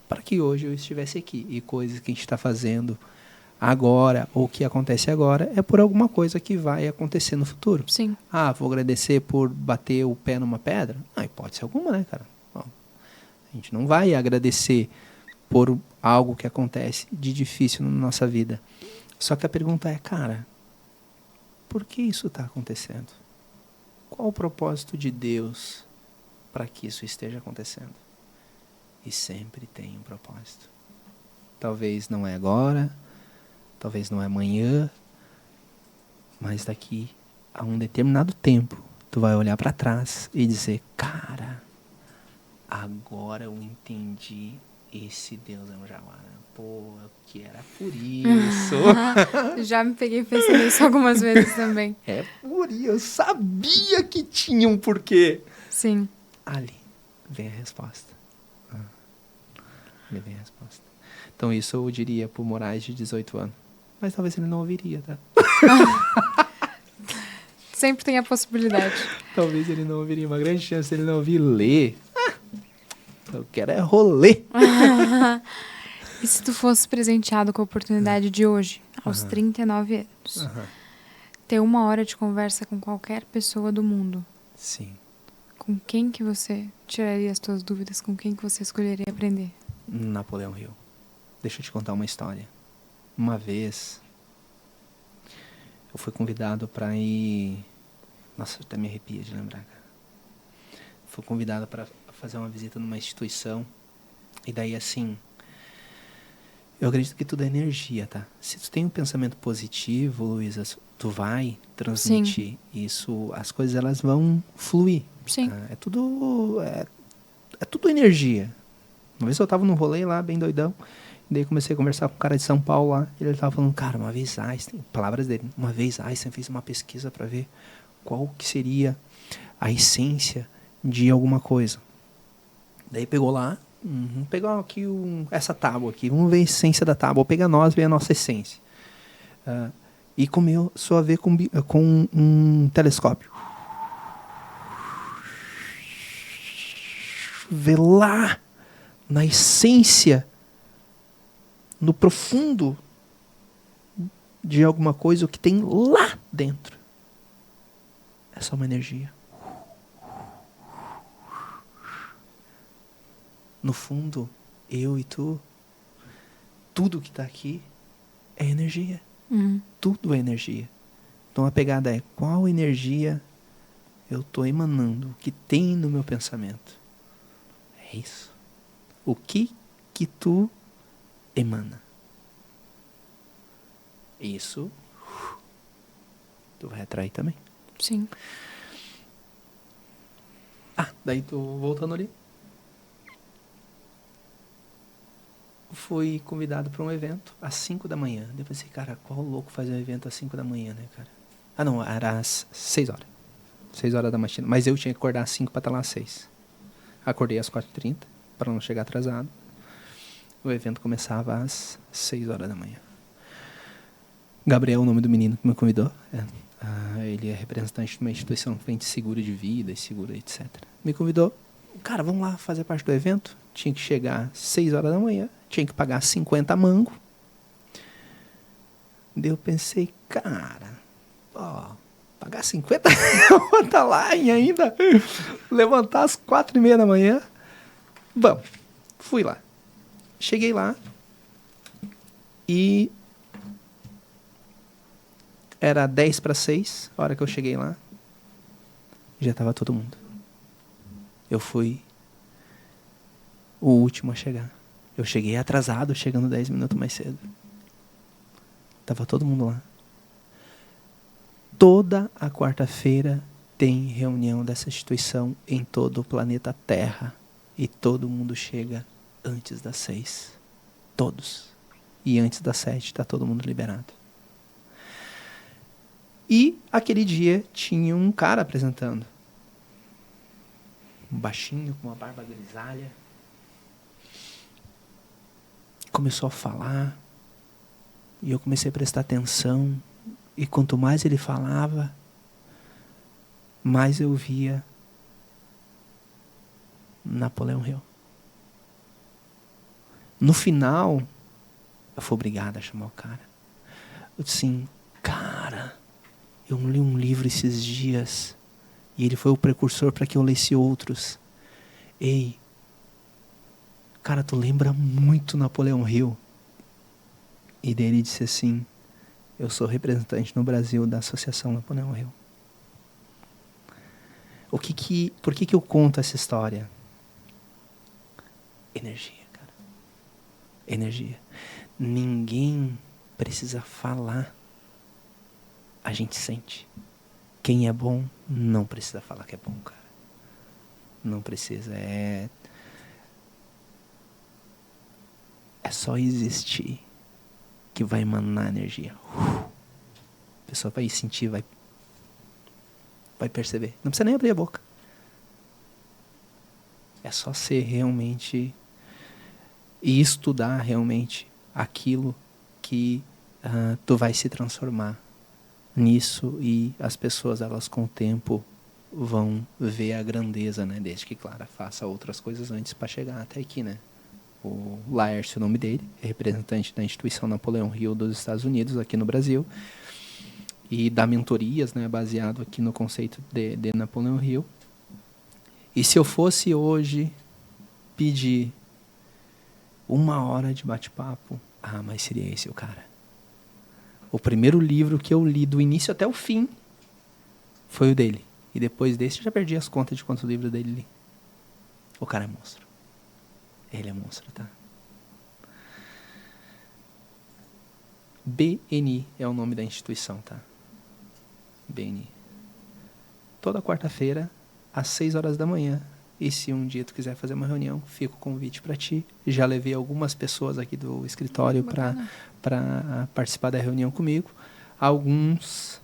para que hoje eu estivesse aqui. E coisas que a gente está fazendo agora, ou que acontece agora, é por alguma coisa que vai acontecer no futuro. Sim. Vou agradecer por bater o pé numa pedra? Hipótese alguma, né, cara? Bom, a gente não vai agradecer por algo que acontece de difícil na nossa vida. Só que a pergunta é, cara, por que isso está acontecendo? Qual o propósito de Deus para que isso esteja acontecendo? E sempre tem um propósito. Talvez não é agora, talvez não é amanhã, mas daqui a um determinado tempo, tu vai olhar para trás e dizer, cara, agora eu entendi, esse Deus é um jaguar. Pô, que era por isso. Já me peguei pensando nisso algumas vezes também. É por isso, eu sabia que tinha um porquê. Sim. Ali vem a resposta. Ali vem a resposta. Então isso eu diria pro Moraes de 18 anos. Mas talvez ele não ouviria, tá? Sempre tem a possibilidade. Talvez ele não ouviria. Uma grande chance de ele não ouvir ler. Eu quero é rolê. E se tu fosse presenteado com a oportunidade de hoje, aos 39 anos, ter 1 hora de conversa com qualquer pessoa do mundo? Sim. Com quem que você tiraria as tuas dúvidas? Com quem que você escolheria aprender? Napoleão Hill. Deixa eu te contar uma história. Uma vez, eu fui convidado para ir... Nossa, até me arrepia de lembrar, cara. Fui convidado para fazer uma visita numa instituição. E daí, assim... Eu acredito que tudo é energia, tá? Se tu tem um pensamento positivo, Luísa, tu vai transmitir isso. As coisas, elas vão fluir. Sim. É tudo energia. Uma vez eu tava num rolê lá, bem doidão. E daí comecei a conversar com um cara de São Paulo lá. E ele tava falando, cara, uma vez Einstein... Palavras dele. Uma vez Einstein fez uma pesquisa para ver qual que seria a essência de alguma coisa. Daí pegou lá... pegou aqui essa tábua aqui. Vamos ver a essência da tábua. Ou pega nós, ver a nossa essência. E começou a ver com um telescópio. Ver lá na essência, no profundo de alguma coisa, o que tem lá dentro. É só uma energia. No fundo, eu e tu, tudo que está aqui é energia. Tudo é energia. Então a pegada é, qual energia eu estou emanando, o que tem no meu pensamento? É isso. O que que tu emana. Isso tu vai atrair também. Sim. Daí tu voltando ali. Fui convidado para um evento às 5 da manhã. Daí eu pensei, cara, qual louco faz um evento às 5 da manhã, né, cara? Não, era às 6 horas. 6 horas da matina. Mas eu tinha que acordar às 5 para estar lá às 6. Acordei às 4h30 para não chegar atrasado. O evento começava às 6 horas da manhã. Gabriel, o nome do menino que me convidou. Ele é representante de uma instituição que vende seguro de vida e seguro, etc. Me convidou. Cara, vamos lá fazer parte do evento. Tinha que chegar às 6 horas da manhã. Tinha que pagar 50 mango. Daí eu pensei, cara, pagar 50 reais tá lá e ainda levantar às 4h30 da manhã. Vamos, fui lá. Cheguei lá e era 5:50, a hora que eu cheguei lá, já estava todo mundo. Eu fui o último a chegar. Eu cheguei atrasado, chegando 10 minutos mais cedo. Tava todo mundo lá. Toda a quarta-feira tem reunião dessa instituição em todo o planeta Terra. E todo mundo chega antes das 6. Todos. E antes das 7 tá todo mundo liberado. E aquele dia tinha um cara apresentando. Um baixinho, com uma barba grisalha. Começou a falar. E eu comecei a prestar atenção. E quanto mais ele falava, mais eu via Napoleão Hill. No final, eu fui obrigado a chamar o cara. Eu disse assim, cara, eu li um livro esses dias e ele foi o precursor para que eu lesse outros. Ei, cara, tu lembra muito Napoleão Hill? E daí ele disse assim, eu sou representante no Brasil da Associação Napoleão Hill. Por que eu conto essa história? Energia, cara. Energia. Ninguém precisa falar. A gente sente. Quem é bom não precisa falar que é bom, cara. Não precisa. É só existir que vai emanar energia. A pessoa vai sentir, vai perceber. Não precisa nem abrir a boca. É só ser realmente e estudar realmente aquilo que tu vai se transformar nisso, e as pessoas, elas com o tempo vão ver a grandeza, né? Desde que, claro, faça outras coisas antes para chegar até aqui, né? O Laércio, o nome dele, é representante da instituição Napoleão Hill dos Estados Unidos, aqui no Brasil, e dá mentorias, né? Baseado aqui no conceito de Napoleão Hill. E se eu fosse hoje pedir 1 hora de bate-papo, mas seria esse o cara. O primeiro livro que eu li do início até o fim foi o dele. E depois desse eu já perdi as contas de quantos livros dele li. O cara é monstro. Ele é monstro, tá? BNI é o nome da instituição, tá? BNI. Toda quarta-feira, às 6 horas da manhã. E se um dia tu quiser fazer uma reunião, fica o convite para ti. Já levei algumas pessoas aqui do escritório para participar da reunião comigo. Alguns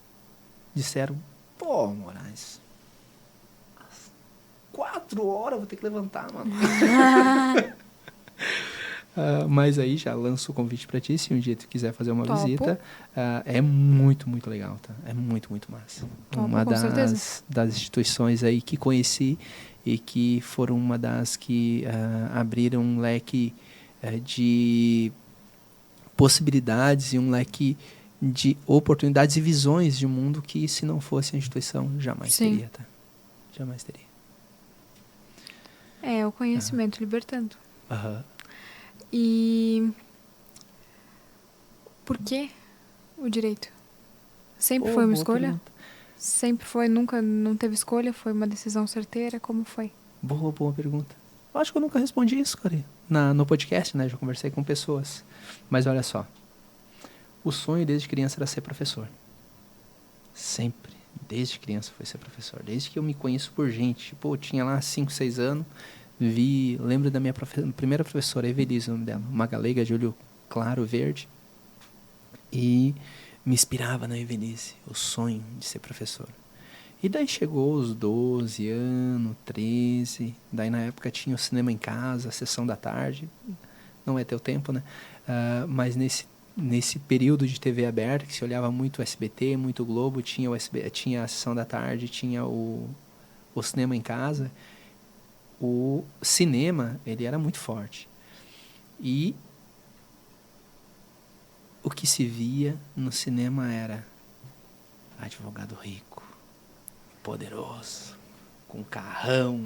disseram, pô, Moraes, às 4 horas eu vou ter que levantar, mano. Mas aí já lanço o convite para ti, se um dia tu quiser fazer uma visita. É muito, muito legal, tá? É muito, muito massa. Uma das instituições aí que conheci e que foram uma das que abriram um leque de possibilidades e um leque de oportunidades e visões de um mundo que, se não fosse a instituição, jamais teria, tá? Jamais teria. É o conhecimento libertando. Aham. E por que o direito? Sempre foi uma escolha? Pergunta. Sempre foi, nunca não teve escolha? Foi uma decisão certeira? Como foi? Boa pergunta. Eu acho que eu nunca respondi isso, cara. No podcast, né? Já conversei com pessoas. Mas olha só. O sonho desde criança era ser professor. Sempre. Desde criança foi ser professor. Desde que eu me conheço por gente. Pô, eu tinha lá 5, 6 anos. Lembro da minha primeira professora, Evelise, o nome dela. Uma galega de olho claro, verde. E me inspirava na Evelise. O sonho de ser professor. E daí chegou os 12 anos, 13. Daí na época tinha o cinema em casa, a sessão da tarde. Não é teu tempo, né? Mas nesse período de TV aberta, que se olhava muito o SBT, muito o Globo, tinha a sessão da tarde, tinha o cinema em casa. O cinema, ele era muito forte. E o que se via no cinema era advogado rico, poderoso, com carrão,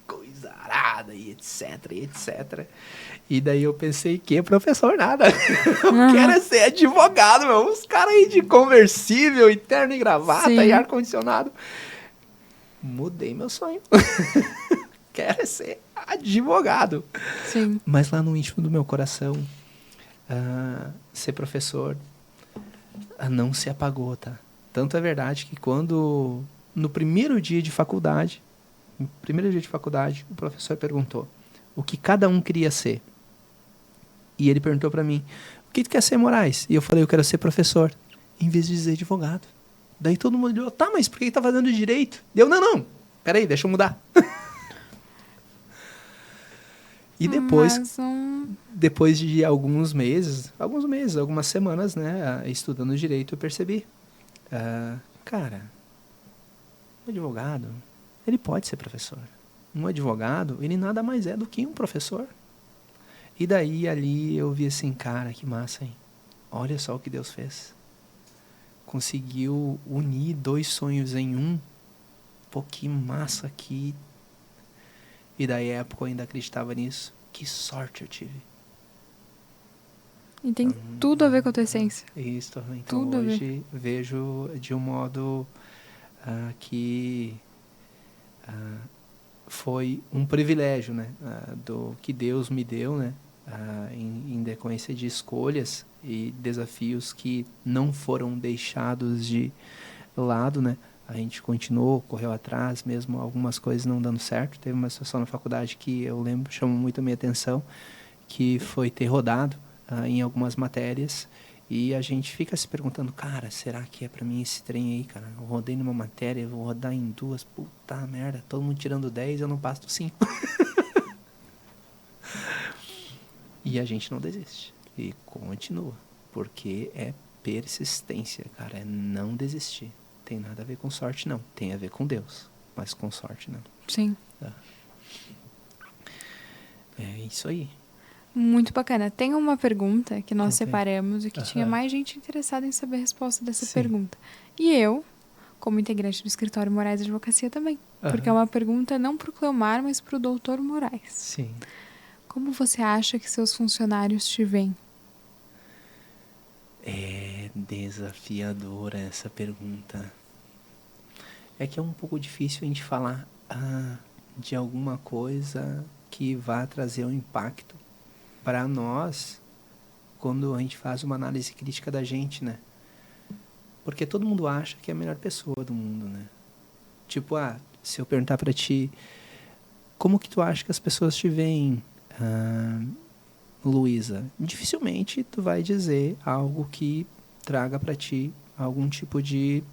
coisa arada, e etc, e etc. E daí eu pensei, que professor nada. Eu quero é ser advogado, meu. Uns caras aí de conversível, e terno e gravata, Sim. e ar-condicionado. Mudei meu sonho. Quero é ser advogado. Sim. Mas lá no íntimo do meu coração, ser professor não se apagou, tá? Tanto é verdade que no primeiro dia de faculdade, o professor perguntou o que cada um queria ser. E ele perguntou pra mim, o que tu quer ser, Moraes? E eu falei, eu quero ser professor, em vez de dizer advogado. Daí todo mundo olhou, tá, mas por que tá fazendo direito? Deu, não, peraí, deixa eu mudar. E depois de algumas semanas, né, estudando direito, eu percebi, cara, um advogado, ele pode ser professor. Um advogado, ele nada mais é do que um professor. E daí, ali, eu vi assim, cara, que massa, hein? Olha só o que Deus fez. Conseguiu unir 2 sonhos em um. Pô, que massa aqui. E daí, à época, eu ainda acreditava nisso. Que sorte eu tive. E tem tudo a ver com a tua essência. Isso, então Tudo hoje vejo de um modo que foi um privilégio, né? Do que Deus me deu, né? Em decorrência de escolhas e desafios que não foram deixados de lado, né? A gente continuou, correu atrás, mesmo algumas coisas não dando certo. Teve uma situação na faculdade que eu lembro, chamou muito a minha atenção, que foi ter rodado em algumas matérias. E a gente fica se perguntando, cara, será que é pra mim esse trem aí, cara? Eu rodei numa matéria, eu vou rodar em 2, puta merda, todo mundo tirando 10, eu não passo do 5. E a gente não desiste. E continua. Porque é persistência, cara, é não desistir. Tem nada a ver com sorte, não. Tem a ver com Deus, mas com sorte, não. Sim. É isso aí. Muito bacana. Tem uma pergunta que nós Okay. separamos e que tinha mais gente interessada em saber a resposta dessa Sim. pergunta. E eu, como integrante do escritório Moraes Advocacia também. Porque é uma pergunta não pro Cleomar, mas pro doutor Moraes. Sim. Como você acha que seus funcionários te veem? É desafiadora essa pergunta. É que é um pouco difícil a gente falar de alguma coisa que vá trazer um impacto para nós quando a gente faz uma análise crítica da gente, né? Porque todo mundo acha que é a melhor pessoa do mundo, né? Tipo, se eu perguntar para ti, como que tu acha que as pessoas te veem, Luísa? Dificilmente tu vai dizer algo que traga para ti algum tipo de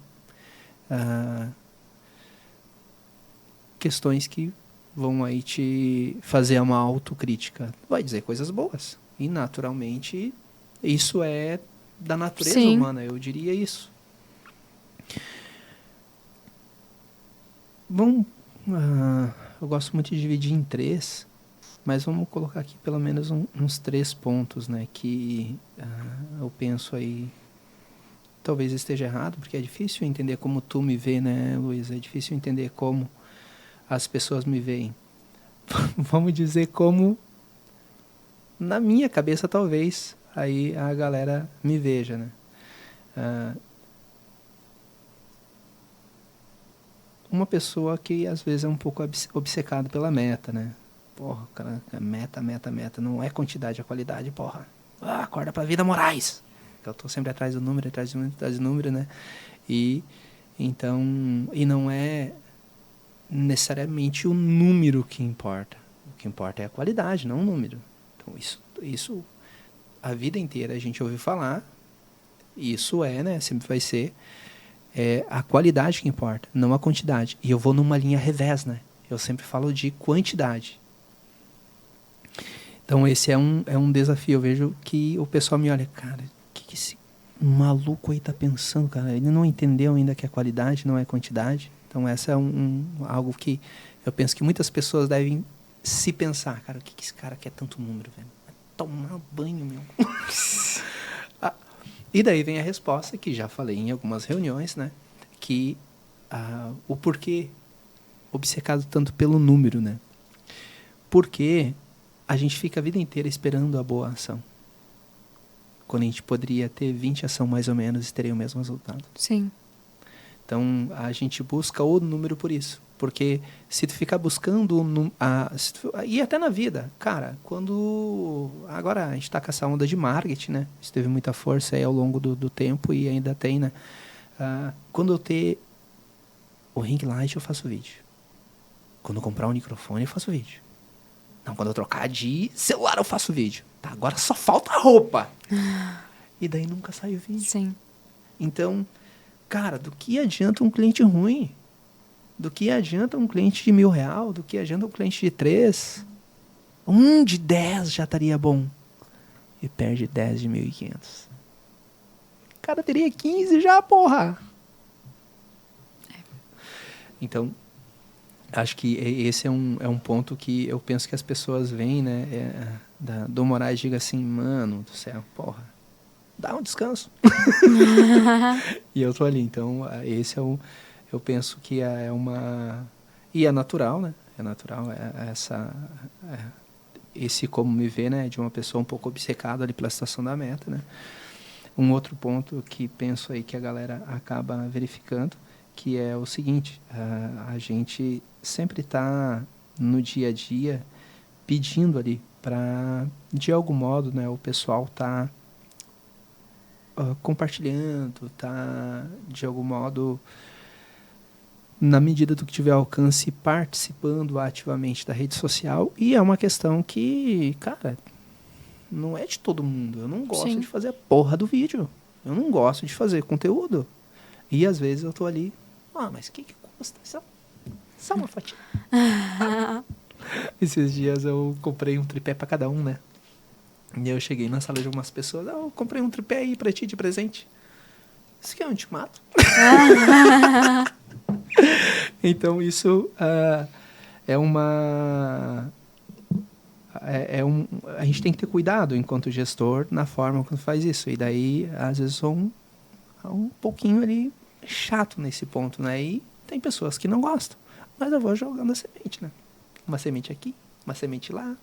questões que vão aí te fazer uma autocrítica. Vai dizer coisas boas. E naturalmente isso é da natureza humana, eu diria isso. Eu gosto muito de dividir em 3, mas vamos colocar aqui pelo menos uns 3 pontos, né, que eu penso aí, talvez esteja errado, porque é difícil entender como tu me vê, né, Luísa? É difícil entender como as pessoas me veem. Vamos dizer como, na minha cabeça, talvez, aí a galera me veja, né? uma pessoa que às vezes é um pouco obcecado pela meta, né? Porra, cara, meta. Não é quantidade, é qualidade, porra. Acorda pra vida, Moraes! Eu tô sempre atrás do número, né? E não é necessariamente o número que importa. O que importa é a qualidade, não o número. Então, isso a vida inteira a gente ouviu falar. Isso né? Sempre vai ser a qualidade que importa, não a quantidade. E eu vou numa linha revés, né? Eu sempre falo de quantidade. Então, esse é um desafio. Eu vejo que o pessoal me olha, cara, o que esse maluco aí tá pensando, cara? Ele não entendeu ainda que é qualidade, não é quantidade. Então, essa é algo que eu penso que muitas pessoas devem se pensar. Cara, o que esse cara quer tanto número, velho? Vai tomar banho, meu. E daí vem a resposta, que já falei em algumas reuniões, né? Que o porquê obcecado tanto pelo número, né? Porque a gente fica a vida inteira esperando a boa ação. Quando a gente poderia ter 20 ações mais ou menos e teria o mesmo resultado. Sim. Então, a gente busca o número por isso. Porque se tu ficar buscando... e até na vida, cara, agora a gente está com essa onda de marketing, né? Isso teve muita força aí ao longo do tempo e ainda tem, né? Quando eu ter o ring light, eu faço vídeo. Quando eu comprar um microfone, eu faço vídeo. Não, quando eu trocar de celular, eu faço vídeo. Tá, agora só falta a roupa. E daí nunca sai o vídeo. Sim. Então, cara, do que adianta um cliente ruim? Do que adianta um cliente de R$1.000? Do que adianta um cliente de 3? Um de 10 já estaria bom. E perde 10 de 1.500. O cara teria 15 já, porra. Então, acho que esse é um ponto que eu penso que as pessoas veem, né? Do Moraes diga assim, mano do céu, porra, dá um descanso. E eu tô ali. Então, esse eu penso que é uma... E é natural, né? É natural esse como me vê, né? De uma pessoa um pouco obcecada ali pela estação da meta, né? Um outro ponto que penso aí que a galera acaba verificando, que é o seguinte, a gente sempre está no dia a dia pedindo ali para, de algum modo, né, o pessoal tá compartilhando, tá, de algum modo, na medida do que tiver alcance, participando ativamente da rede social. E é uma questão que, cara, não é de todo mundo. Eu não gosto de fazer a porra do vídeo. Eu não gosto de fazer conteúdo. E às vezes eu tô ali, mas o que custa? Só uma fotinha. Esses dias eu comprei um tripé pra cada um, né? E eu cheguei na sala de algumas pessoas, eu comprei um tripé aí pra ti de presente. Isso aqui é um ultimato. Então isso é uma... a gente tem que ter cuidado enquanto gestor na forma como faz isso. E daí, às vezes, sou um pouquinho ali chato nesse ponto, né? E tem pessoas que não gostam. Mas eu vou jogando a semente, né? Uma semente aqui, uma semente lá,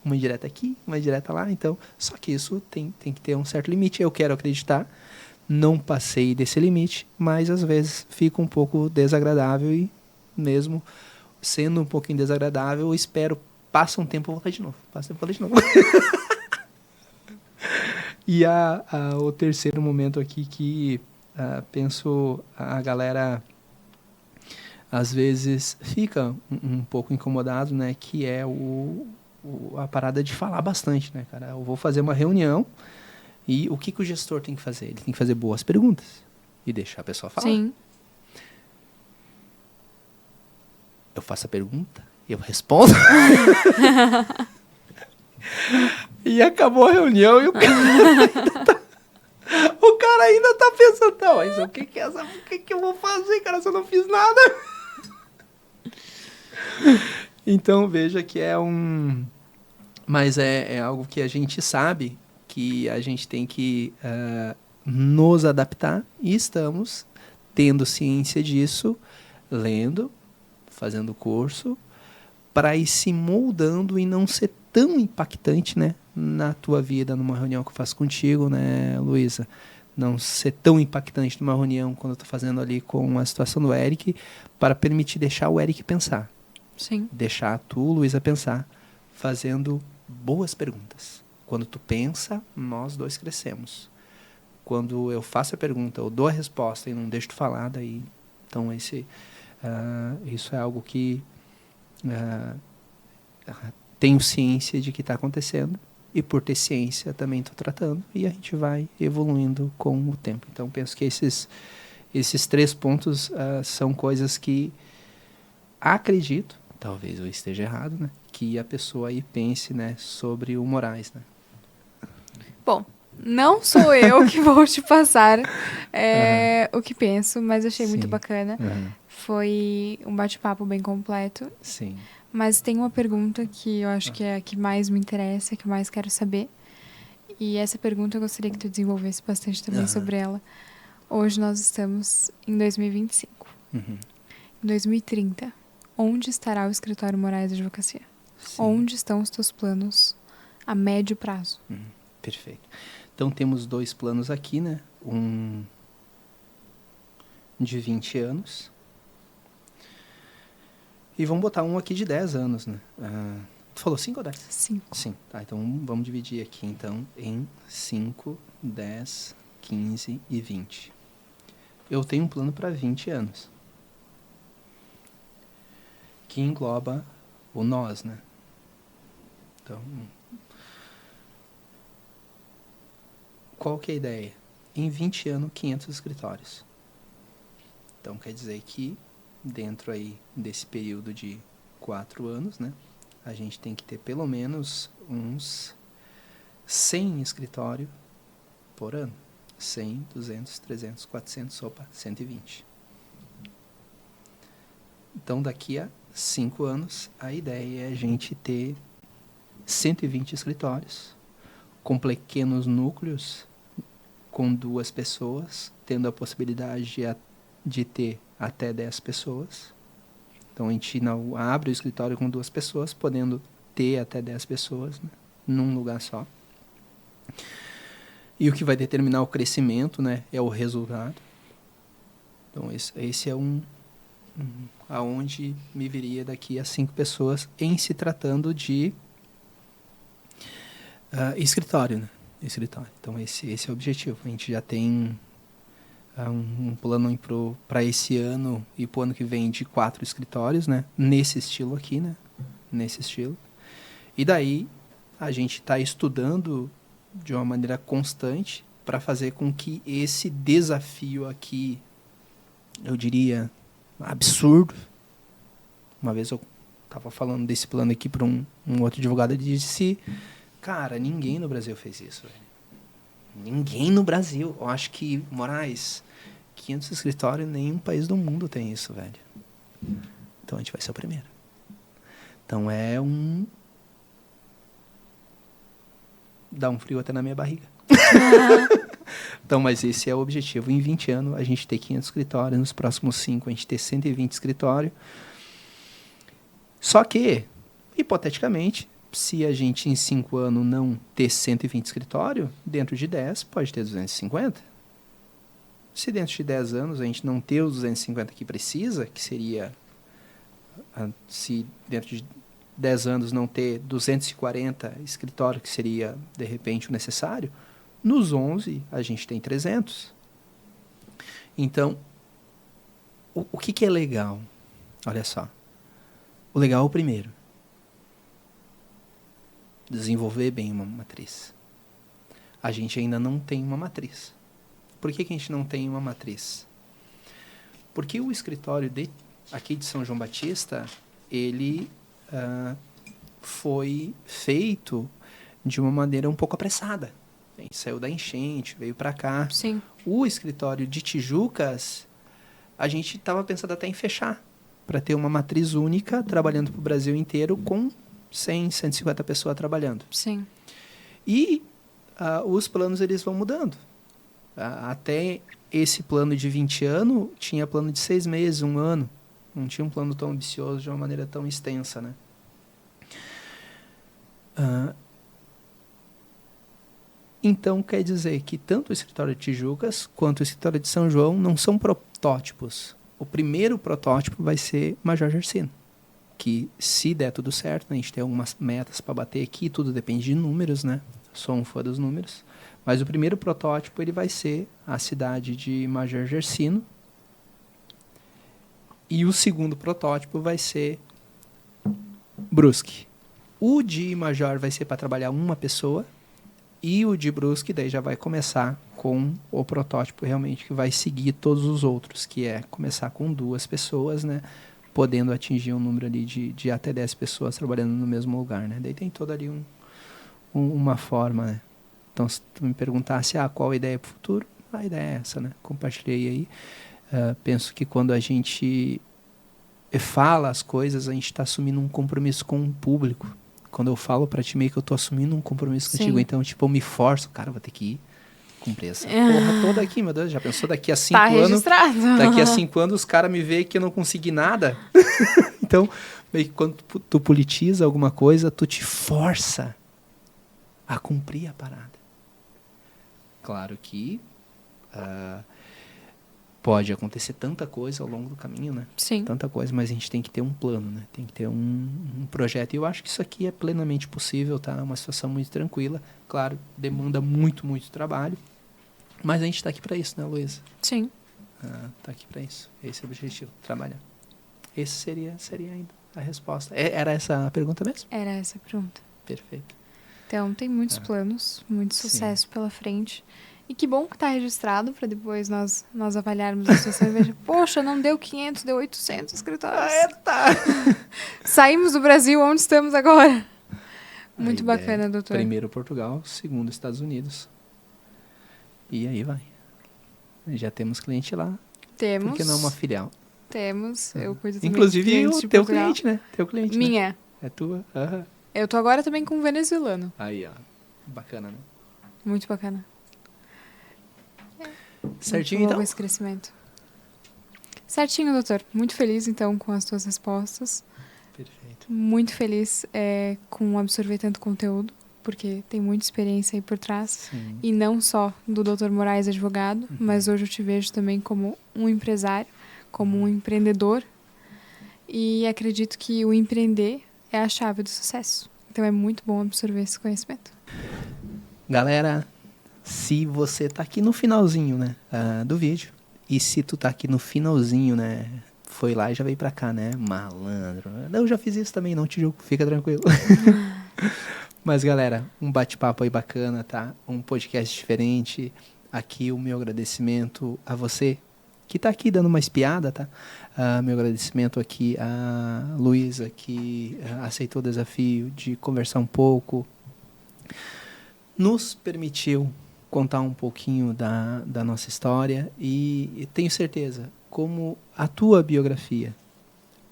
uma indireta aqui, uma indireta lá. Então, só que isso tem que ter um certo limite. Eu quero acreditar, não passei desse limite, mas às vezes fica um pouco desagradável e mesmo sendo um pouquinho desagradável, eu espero, passa um tempo, eu vou voltar de novo. E o terceiro momento aqui que penso a galera às vezes fica um pouco incomodado, né? Que é a parada de falar bastante, né, cara? Eu vou fazer uma reunião e o que o gestor tem que fazer? Ele tem que fazer boas perguntas e deixar a pessoa falar. Sim. Eu faço a pergunta, eu respondo. E acabou a reunião e o cara ainda tá pensando, não, mas o que eu vou fazer, cara, se eu não fiz nada? Então, veja que mas é algo que a gente sabe que a gente tem que nos adaptar e estamos tendo ciência disso, lendo, fazendo curso, para ir se moldando e não ser tão impactante, né, na tua vida, numa reunião que eu faço contigo, né, Luísa? não ser tão impactante numa reunião quando eu estou fazendo ali com a situação do Eric, para permitir deixar o Eric pensar. Sim. Deixar tu, Luísa, pensar, fazendo boas perguntas. Quando tu pensa, nós dois crescemos. Quando eu faço a pergunta, eu dou a resposta e não deixo tu falar, daí... Então, isso é algo que tenho ciência de que está acontecendo, e por ter ciência também estou tratando, e a gente vai evoluindo com o tempo. Então, penso que esses 3 pontos são coisas que acredito, talvez eu esteja errado, né, que a pessoa aí pense, né, sobre o Moraes, né. Bom, não sou eu que vou te passar o que penso, mas achei muito Sim. bacana. Foi um bate-papo bem completo. Sim. Mas tem uma pergunta que eu acho que é a que mais me interessa, que eu mais quero saber. E essa pergunta eu gostaria que tu desenvolvesse bastante também sobre ela. Hoje nós estamos em 2025. Em 2030, onde estará o Escritório Moraes de Advocacia? Sim. Onde estão os teus planos a médio prazo? Perfeito. Então, temos 2 planos aqui, né? Um de 20 anos. E vamos botar um aqui de 10 anos, né? Tu falou 5 ou 10? 5. Sim. Tá, então vamos dividir aqui, então, em 5, 10, 15 e 20. Eu tenho um plano para 20 anos. Que engloba o nós, né? Então, qual que é a ideia? Em 20 anos, 500 escritórios. Então, quer dizer que dentro aí desse período de 4 anos, né, a gente tem que ter pelo menos uns 100 escritórios por ano. 100, 200, 300, 400, 120. Então, daqui a 5 anos, a ideia é a gente ter 120 escritórios, com pequenos núcleos, com 2 pessoas, tendo a possibilidade de ter até 10 pessoas. Então, a gente não abre o escritório com 2 pessoas, podendo ter até 10 pessoas, né, num lugar só. E o que vai determinar o crescimento, né, é o resultado. Então, esse é aonde me viria daqui a 5 pessoas em se tratando de escritório, né? Escritório. Então, esse é o objetivo. A gente já tem um plano para esse ano e para o ano que vem de 4 escritórios, né? Nesse estilo aqui, né? Nesse estilo. E daí, a gente está estudando de uma maneira constante para fazer com que esse desafio aqui, eu diria, absurdo. Uma vez eu estava falando desse plano aqui para um outro advogado, ele disse, cara, ninguém no Brasil fez isso, velho. Ninguém no Brasil. Eu acho que, Moraes, 500 escritórios, nenhum país do mundo tem isso, velho. Então a gente vai ser o primeiro. Então dá um frio até na minha barriga. Então, mas esse é o objetivo. Em 20 anos, a gente ter 500 escritórios. Nos próximos 5, a gente ter 120 escritórios. Só que, hipoteticamente, se a gente em 5 anos não ter 120 escritórios, dentro de 10 pode ter 250. Se dentro de 10 anos a gente não ter os 250 que precisa, que seria, se dentro de 10 anos não ter 240 escritórios, que seria, de repente, o necessário, nos 11 a gente tem 300. Então, o que é legal? Olha só. O legal é o primeiro. Desenvolver bem uma matriz. A gente ainda não tem uma matriz. Por que a gente não tem uma matriz? Porque o escritório aqui de São João Batista, ele foi feito de uma maneira um pouco apressada. A gente saiu da enchente, veio para cá. Sim. O escritório de Tijucas, a gente estava pensando até em fechar, para ter uma matriz única, trabalhando para o Brasil inteiro, com 100, 150 pessoas trabalhando. Sim. E os planos eles vão mudando. Até esse plano de 20 anos, tinha plano de 6 meses, 1 ano. Não tinha um plano tão ambicioso, de uma maneira tão extensa, né? Então, quer dizer que tanto o escritório de Tijucas quanto o escritório de São João não são protótipos. O primeiro protótipo vai ser Major Gersino, que se der tudo certo, né, a gente tem algumas metas para bater aqui, tudo depende de números, né? Sou um fã dos números. Mas o primeiro protótipo ele vai ser a cidade de Major Gersino. E o segundo protótipo vai ser Brusque. O de Major vai ser para trabalhar uma pessoa. E o de Brusque daí já vai começar com o protótipo realmente que vai seguir todos os outros, que é começar com 2 pessoas, né? Podendo atingir um número ali de até 10 pessoas trabalhando no mesmo lugar, né? Daí tem toda ali uma forma, né? Então, se tu me perguntasse, qual a ideia para o futuro? A ideia é essa, né? Compartilhei aí. Penso que quando a gente fala as coisas, a gente está assumindo um compromisso com o público. Quando eu falo pra ti, meio que eu tô assumindo um compromisso contigo. Então, tipo, eu me forço. Cara, vou ter que ir cumprir essa porra toda aqui, meu Deus. Já pensou daqui a 5 Tá anos? registrado. Daqui a 5 anos, os caras me veem que eu não consegui nada. Então, meio que quando tu politiza alguma coisa, tu te força a cumprir a parada. Claro que pode acontecer tanta coisa ao longo do caminho, né? Sim. Tanta coisa, mas a gente tem que ter um plano, né? Tem que ter um projeto. E eu acho que isso aqui é plenamente possível, tá? É uma situação muito tranquila. Claro, demanda muito, muito trabalho. Mas a gente está aqui para isso, né, Luísa? Sim. Tá aqui para isso. Esse é o objetivo, trabalhar. Esse seria ainda a resposta. Era essa a pergunta mesmo? Era essa a pergunta. Perfeito. Então, tem muitos planos, muito sucesso pela frente. E que bom que está registrado para depois nós avaliarmos a situação e ver, poxa, não deu 500, deu 800 escritórios. Tá. Saímos do Brasil, onde estamos agora? Muito bacana, doutor. Primeiro Portugal, segundo Estados Unidos. E aí vai. Já temos cliente lá. Temos. Por que não uma filial? Temos. Eu cuido também Inclusive de clientes o de teu Portugal. cliente, né? Teu cliente, Minha. Né? É tua? Eu tô agora também com um venezuelano. Aí, ó. Bacana, né? Muito bacana. Certinho, Muito então? bom esse crescimento. Certinho, doutor. Muito feliz, então, com as tuas respostas. Perfeito. Muito feliz com absorver tanto conteúdo, porque tem muita experiência aí por trás. Sim. E não só do Dr. Moraes advogado, mas hoje eu te vejo também como um empresário, como um empreendedor. E acredito que o empreender é a chave do sucesso. Então é muito bom absorver esse conhecimento. Galera, se você tá aqui no finalzinho, né, do vídeo, e se tu tá aqui no finalzinho, né, foi lá e já veio pra cá, né, malandro. Eu já fiz isso também, não te julgo, fica tranquilo. Mas, galera, um bate-papo aí bacana, tá? Um podcast diferente. Aqui o meu agradecimento a você que tá aqui dando uma espiada, tá? Meu agradecimento aqui a Luísa, que aceitou o desafio de conversar um pouco. Nos permitiu contar um pouquinho da nossa história e tenho certeza, como a tua biografia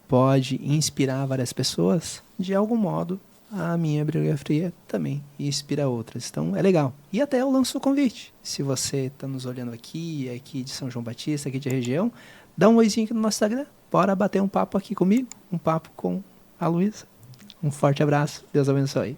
pode inspirar várias pessoas, de algum modo a minha biografia também inspira outras. Então é legal. E até eu lanço o convite. Se você está nos olhando aqui de São João Batista, aqui de região, dá um oizinho aqui no nosso Instagram. Bora bater um papo aqui comigo, um papo com a Luísa. Um forte abraço. Deus abençoe.